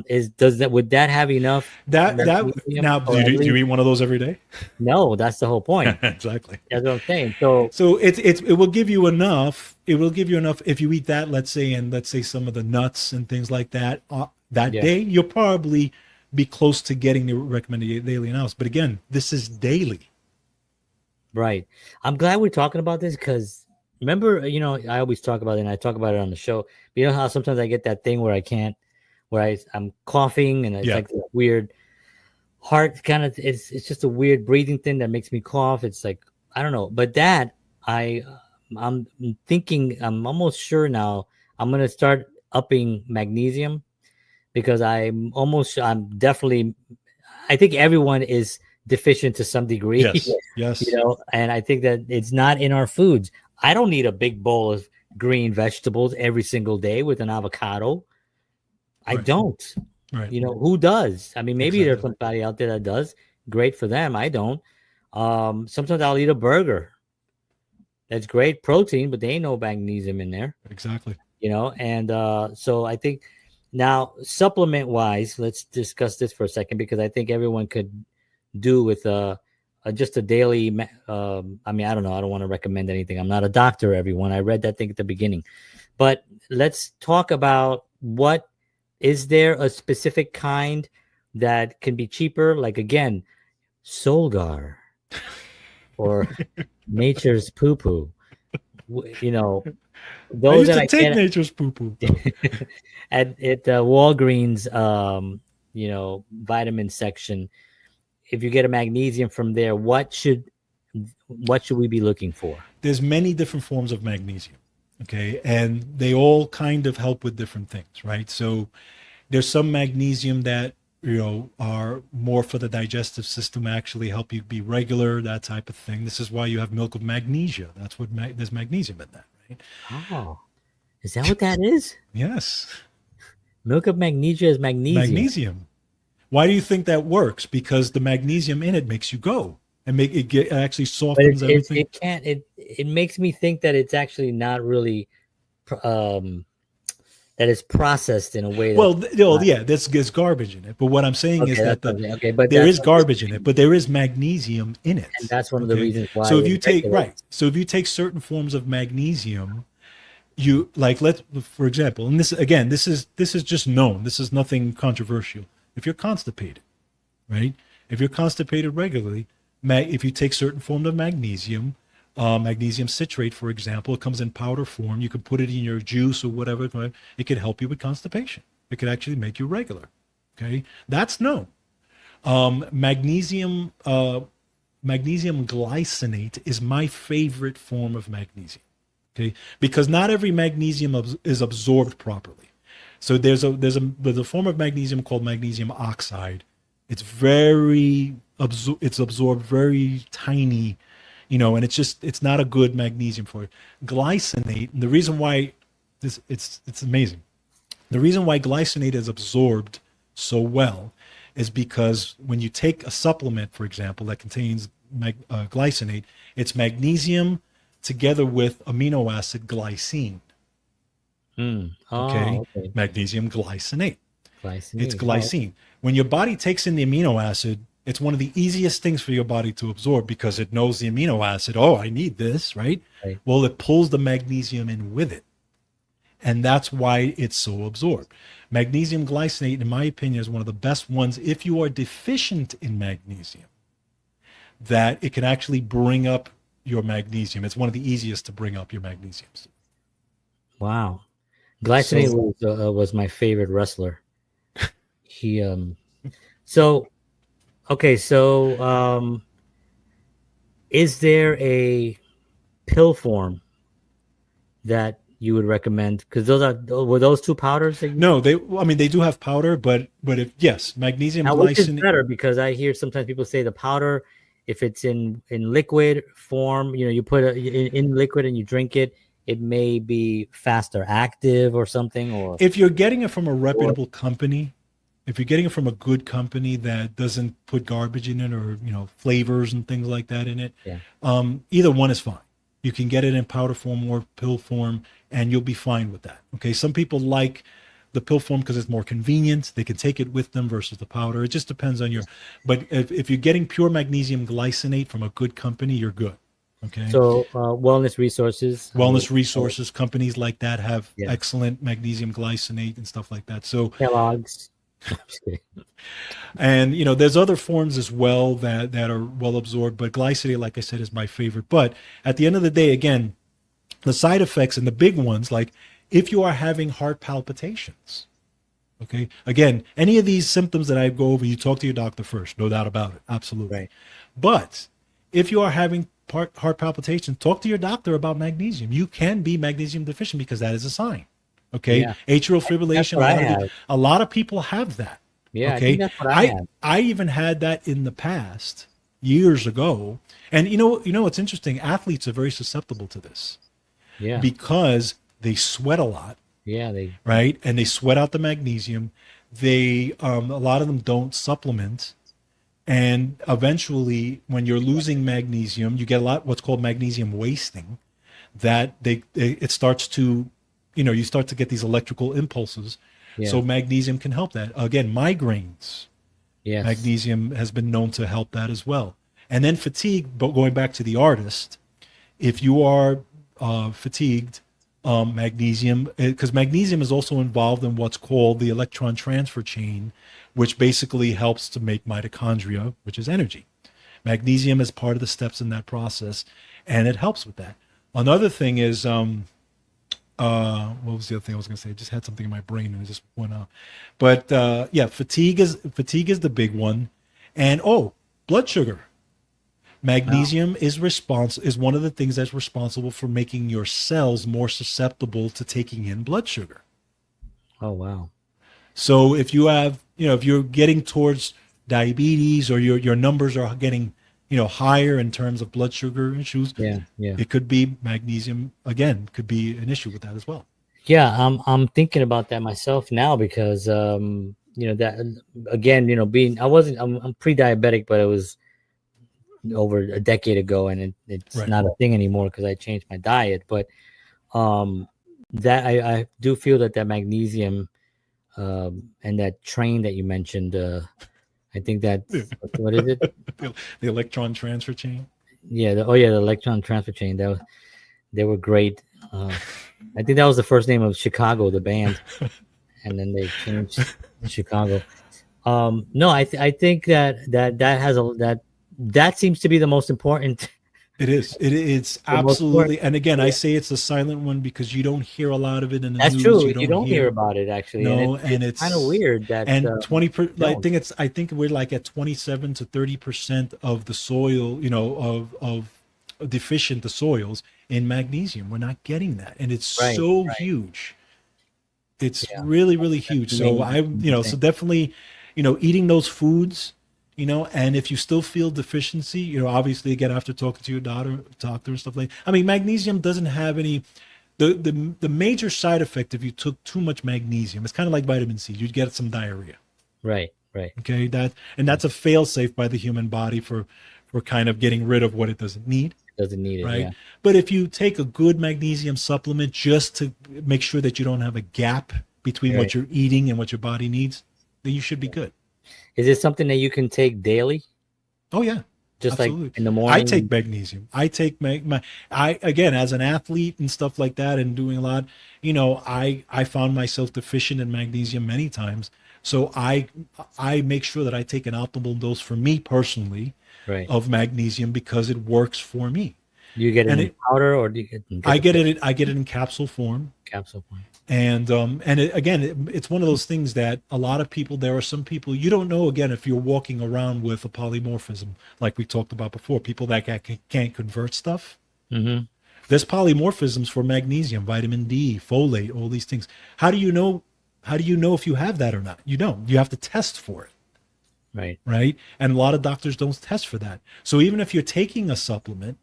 Speaker 2: Is does that would that have enough
Speaker 1: That
Speaker 2: magnesium,
Speaker 1: now
Speaker 2: or at
Speaker 1: do you
Speaker 2: least
Speaker 1: eat one of those every day?
Speaker 2: no? That's the whole point.
Speaker 1: Exactly.
Speaker 2: That's what I'm saying. So
Speaker 1: So it will give you enough. It will give you enough if you eat that, let's say, and let's say some of the nuts and things like that that
Speaker 2: yeah,
Speaker 1: day. You'll probably be close to getting the recommended daily allowance. But again, this is daily.
Speaker 2: right. I'm glad we're talking about this because remember, you know, I always talk about it, and I talk about it on the show. But you know how sometimes I get that thing where I can't, where I'm coughing, and it's
Speaker 1: Yeah,
Speaker 2: like this weird heart kind of. It's just a weird breathing thing that makes me cough. It's like I don't know, but that I I'm thinking, I'm almost sure now I'm gonna start upping magnesium because I'm definitely, I think everyone is deficient to some degree.
Speaker 1: yes,
Speaker 2: You
Speaker 1: yes,
Speaker 2: know, and I think that it's not in our foods. I don't need a big bowl of green vegetables every single day with an avocado. I
Speaker 1: right,
Speaker 2: don't.
Speaker 1: right,
Speaker 2: You know, who does? I mean, maybe there's
Speaker 1: exactly,
Speaker 2: somebody out there that does. Great for them. I don't. Sometimes I'll eat a burger. That's great protein, but they ain't no magnesium in there,
Speaker 1: exactly.
Speaker 2: you know. And so I think now, supplement wise, let's discuss this for a second because I think everyone could do with just a daily. I mean, I don't know. I don't want to recommend anything. I'm not a doctor, everyone. I read that thing at the beginning, but let's talk about what is there a specific kind that can be cheaper? Like again, Solgar or Nature's Poo Poo. You know,
Speaker 1: I
Speaker 2: those
Speaker 1: used
Speaker 2: that
Speaker 1: to
Speaker 2: I
Speaker 1: take
Speaker 2: get
Speaker 1: nature's poo poo though.
Speaker 2: at Walgreens, you know, vitamin section. If you get a magnesium from there, what should we be looking for?
Speaker 1: There's many different forms of magnesium. Okay, and they all kind of help with different things, right? So there's some magnesium that are more for the digestive system, actually help you be regular, that type of thing. This is why you have milk of magnesia. That's what there's magnesium in that, right?
Speaker 2: Oh, is that what that is?
Speaker 1: Yes,
Speaker 2: Milk of magnesia is magnesium,
Speaker 1: magnesium. Why do you think that works? Because the magnesium in it makes you go and make it actually
Speaker 2: but
Speaker 1: softens everything.
Speaker 2: it can't. It makes me think that it's actually not really um that it's processed in a way that's
Speaker 1: Well,
Speaker 2: not,
Speaker 1: yeah, there's garbage in it. But what I'm saying is
Speaker 2: okay.
Speaker 1: that
Speaker 2: That's what I'm saying. Okay, but
Speaker 1: there
Speaker 2: that's
Speaker 1: is
Speaker 2: what I'm
Speaker 1: garbage in it,
Speaker 2: saying.
Speaker 1: but there is magnesium in
Speaker 2: And
Speaker 1: it.
Speaker 2: that's one of the
Speaker 1: Okay,
Speaker 2: reasons why
Speaker 1: so if
Speaker 2: it
Speaker 1: you take right,
Speaker 2: regulates.
Speaker 1: so if you take certain forms of magnesium, you like let's for example, and this again, this is just known. This is nothing controversial. If you're constipated, right? If you're constipated regularly, if you take certain form of magnesium, magnesium citrate, for example, it comes in powder form. You can put it in your juice or whatever. Right? It could help you with constipation. It could actually make you regular. Okay, that's known. Magnesium glycinate is my favorite form of magnesium. Okay, because not every magnesium is absorbed properly. So there's a form of magnesium called magnesium oxide. It's it's absorbed very tiny, and it's not a good magnesium for it. Glycinate. And the reason why it's amazing. The reason why glycinate is absorbed so well is because when you take a supplement, for example, that contains glycinate, it's magnesium together with amino acid glycine. Okay,
Speaker 2: Oh, okay.
Speaker 1: magnesium glycinate. It's
Speaker 2: Glycinate. Oh,
Speaker 1: glycine. When your body takes in the amino acid, It's one of the easiest things for your body to absorb because it knows the amino acid. Oh, I need this, right?
Speaker 2: Right.
Speaker 1: Well, it pulls the magnesium in with it. And that's why it's so absorbed. Magnesium glycinate, in my opinion, is one of the best ones if you are deficient in magnesium, that it can actually bring up your magnesium. It's one of the easiest to bring up your magnesiums.
Speaker 2: Wow. Glycinate
Speaker 1: So,
Speaker 2: was my favorite wrestler. He so okay, so is there a pill form that you would recommend? Because were those two powders that you
Speaker 1: no, they do have powder, but if yes, magnesium
Speaker 2: now which is
Speaker 1: glycinate.
Speaker 2: better? Because I hear sometimes people say the powder, if it's in liquid form, you put it in liquid and you drink it, it may be faster active or something, or
Speaker 1: If you're getting it from a reputable company, if you're getting it from a good company that doesn't put garbage in it or flavors and things like that in it,
Speaker 2: yeah.
Speaker 1: either one is fine. You can get it in powder form or pill form, and you'll be fine with that. Okay, some people like the pill form because it's more convenient. They can take it with them versus the powder. It just depends on your. But if you're getting pure magnesium glycinate from a good company, you're good. Okay.
Speaker 2: So wellness resources,
Speaker 1: Wellness resources, companies like that have
Speaker 2: yeah.
Speaker 1: excellent magnesium glycinate and stuff like that. So
Speaker 2: Kellogg's. I'm just kidding.
Speaker 1: and there's other forms as well that are well absorbed, but glycinate, like I said, is my favorite. But at the end of the day, again, the side effects and the big ones, like if you are having heart palpitations, okay, again, any of these symptoms that I go over, you talk to your doctor first, no doubt about it, absolutely.
Speaker 2: Right.
Speaker 1: But if you are having heart palpitations, talk to your doctor about magnesium. You can be magnesium deficient because that is a sign. Okay,
Speaker 2: Yeah.
Speaker 1: atrial fibrillation. A lot of people have that.
Speaker 2: Yeah,
Speaker 1: Okay,
Speaker 2: I think that's what I have.
Speaker 1: I even had that in the past years ago, and what's interesting? Athletes are very susceptible to this.
Speaker 2: Yeah.
Speaker 1: Because they sweat a lot.
Speaker 2: Yeah,
Speaker 1: right, and they sweat out the magnesium. They a lot of them don't supplement. And eventually, when you're losing magnesium, you get what's called magnesium wasting. That it starts to, you start to get these electrical impulses.
Speaker 2: Yeah.
Speaker 1: So magnesium can help that. Again, migraines.
Speaker 2: Yes.
Speaker 1: Magnesium has been known to help that as well. And then fatigue. But going back to the artist, if you are fatigued, magnesium, because magnesium is also involved in what's called the electron transfer chain, which basically helps to make mitochondria, which is energy. Magnesium is part of the steps in that process, and it helps with that. Another thing is, what was the other thing I was going to say? I just had something in my brain and it just went off. But yeah, fatigue is the big one, and blood sugar. Magnesium is one of the things that's responsible for making your cells more susceptible to taking in blood sugar.
Speaker 2: Oh, wow.
Speaker 1: So if you have, if you're getting towards diabetes or your numbers are getting, higher in terms of blood sugar issues,
Speaker 2: Yeah.
Speaker 1: it could be magnesium, again, could be an issue with that as well.
Speaker 2: Yeah, I'm thinking about that myself now because that again, I'm pre-diabetic, but it was over a decade ago, and it's
Speaker 1: Right.
Speaker 2: not a thing anymore because I changed my diet. But that I do feel that magnesium and that train that you mentioned, I think that's what is it?
Speaker 1: The electron transfer chain.
Speaker 2: Yeah. The electron transfer chain. They were great. I think that was the first name of Chicago, the band, and then they changed to Chicago. No, I think that seems to be the most important.
Speaker 1: It is. It's absolutely. And again, I say it's a silent one because you don't hear a lot of it in the
Speaker 2: That's
Speaker 1: news.
Speaker 2: true. You don't hear about it actually.
Speaker 1: No,
Speaker 2: and it's kind of weird that.
Speaker 1: And 20%. I think we're like at 27 to 30% of the soil. Of deficient the soils in magnesium. We're not getting that, and it's so huge. It's really, really huge. So so definitely, eating those foods. And if you still feel deficiency, obviously again after talking to your doctor and stuff like. I mean, magnesium doesn't have any. The major side effect if you took too much magnesium, it's kind of like vitamin C. You'd get some diarrhea.
Speaker 2: Right.
Speaker 1: Okay, that's a fail-safe by the human body for kind of getting rid of what it doesn't need.
Speaker 2: Doesn't need it,
Speaker 1: right?
Speaker 2: Yeah.
Speaker 1: But if you take a good magnesium supplement just to make sure that you don't have a gap between what you're eating and what your body needs, then you should be good.
Speaker 2: Is it something that you can take daily?
Speaker 1: Oh yeah,
Speaker 2: just like
Speaker 1: absolutely.
Speaker 2: in the
Speaker 1: I take
Speaker 2: morning.
Speaker 1: magnesium. I take I again, as an athlete and stuff like that, and doing a lot. I found myself deficient in magnesium many times. So I make sure that I take an optimal dose for me personally
Speaker 2: Right.
Speaker 1: of magnesium because it works for me.
Speaker 2: Do you get it
Speaker 1: And
Speaker 2: in
Speaker 1: it
Speaker 2: powder or do you get the pill
Speaker 1: I get it in capsule form.
Speaker 2: capsule form?
Speaker 1: It's one of those things that a lot of people, there are some people you don't know, again, if you're walking around with a polymorphism like we talked about before, people that can't convert stuff.
Speaker 2: Mm-hmm.
Speaker 1: There's polymorphisms for magnesium, vitamin D, folate, all these things. How do you know if you have that or not? You don't. You have to test for it,
Speaker 2: Right.
Speaker 1: right? And a lot of doctors don't test for that. So even if you're taking a supplement,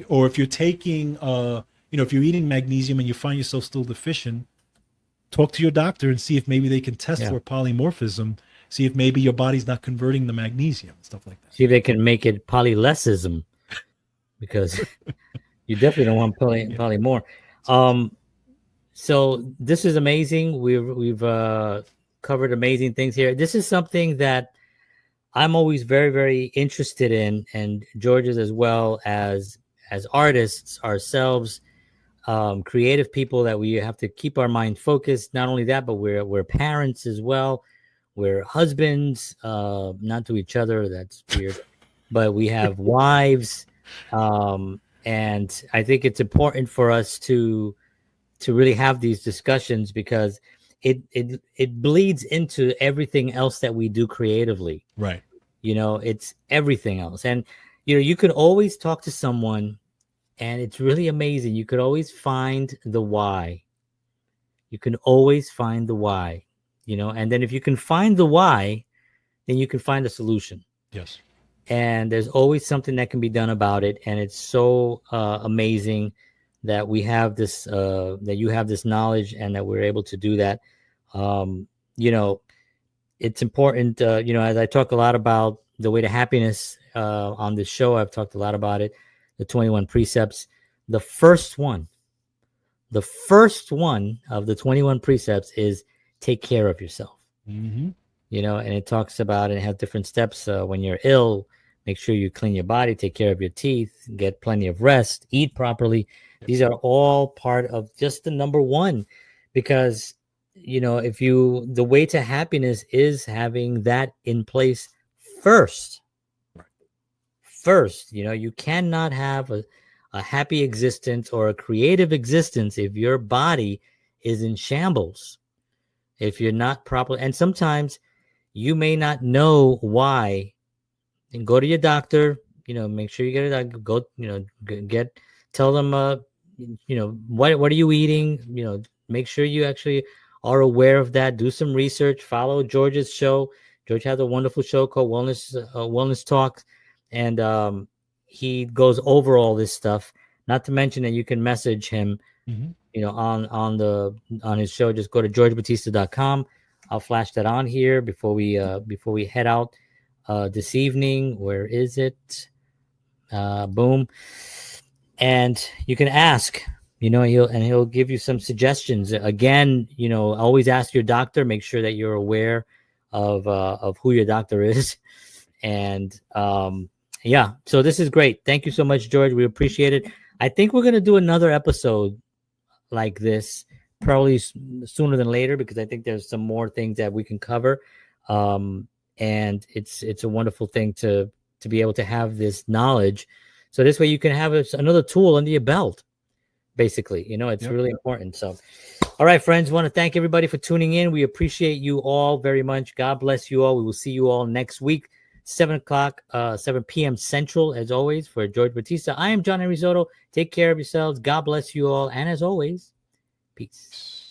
Speaker 1: or if you're taking if you're eating magnesium and you find yourself still deficient, talk to your doctor and see if maybe they can test
Speaker 2: Yeah.
Speaker 1: for polymorphism, see if maybe your body's not converting the magnesium, stuff like that.
Speaker 2: See if they can make it polylesism, because you definitely don't want poly more. Um, so this is amazing. We've covered amazing things here. This is something that I'm always very, very interested in, and George's as well, as artists ourselves, creative people, that we have to keep our mind focused. Not only that, but we're parents as well. We're husbands, not to each other. That's weird. But we have wives, and I think it's important for us to really have these discussions, because it bleeds into everything else that we do creatively.
Speaker 1: Right.
Speaker 2: It's everything else. And you could always talk to someone, and it's really amazing. You could always find the why. You can always find the why. And then if you can find the why, then you can find a solution.
Speaker 1: Yes.
Speaker 2: And there's always something that can be done about it. And it's so amazing that we have this, that you have this knowledge, and that we're able to do that. um, you know it's important. As I talk a lot about the way to happiness on this show, I've talked a lot about it, the 21 precepts. The first one, the first one of the 21 precepts is take care of yourself.
Speaker 1: Mm-hmm.
Speaker 2: And it talks about, and it has different steps. When you're ill, make sure you clean your body, take care of your teeth, get plenty of rest, eat properly.
Speaker 1: Yep.
Speaker 2: These are all part of just the number one, because if the way to happiness is having that in place first.
Speaker 1: Right.
Speaker 2: First, you cannot have a happy existence or a creative existence if your body is in shambles, if you're not properly. And sometimes you may not know why. And go to your doctor. Make sure you get it. Go. Tell them. What are you eating? Make sure you actually are aware of that. Do some research. Follow George's show. George has a wonderful show called Wellness Talk, and he goes over all this stuff. Not to mention that you can message him.
Speaker 1: Mm-hmm.
Speaker 2: On his show. Just go to georgebatista.com. I'll flash that on here before we head out this evening. Where is it? Boom. And you can ask. He'll give you some suggestions. Again, always ask your doctor. Make sure that you're aware of who your doctor is. And yeah, so this is great. Thank you so much, George. We appreciate it. I think we're gonna do another episode like this, probably sooner than later, because I think there's some more things that we can cover. And it's a wonderful thing to be able to have this knowledge, so this way you can have another tool under your belt. Basically, it's really important. So, all right, friends, want to thank everybody for tuning in. We appreciate you all very much. God bless you all. We will see you all next week, 7 p.m. Central, as always. For George Batista, I am John Henry Soto. Take care of yourselves. God bless you all. And as always, peace.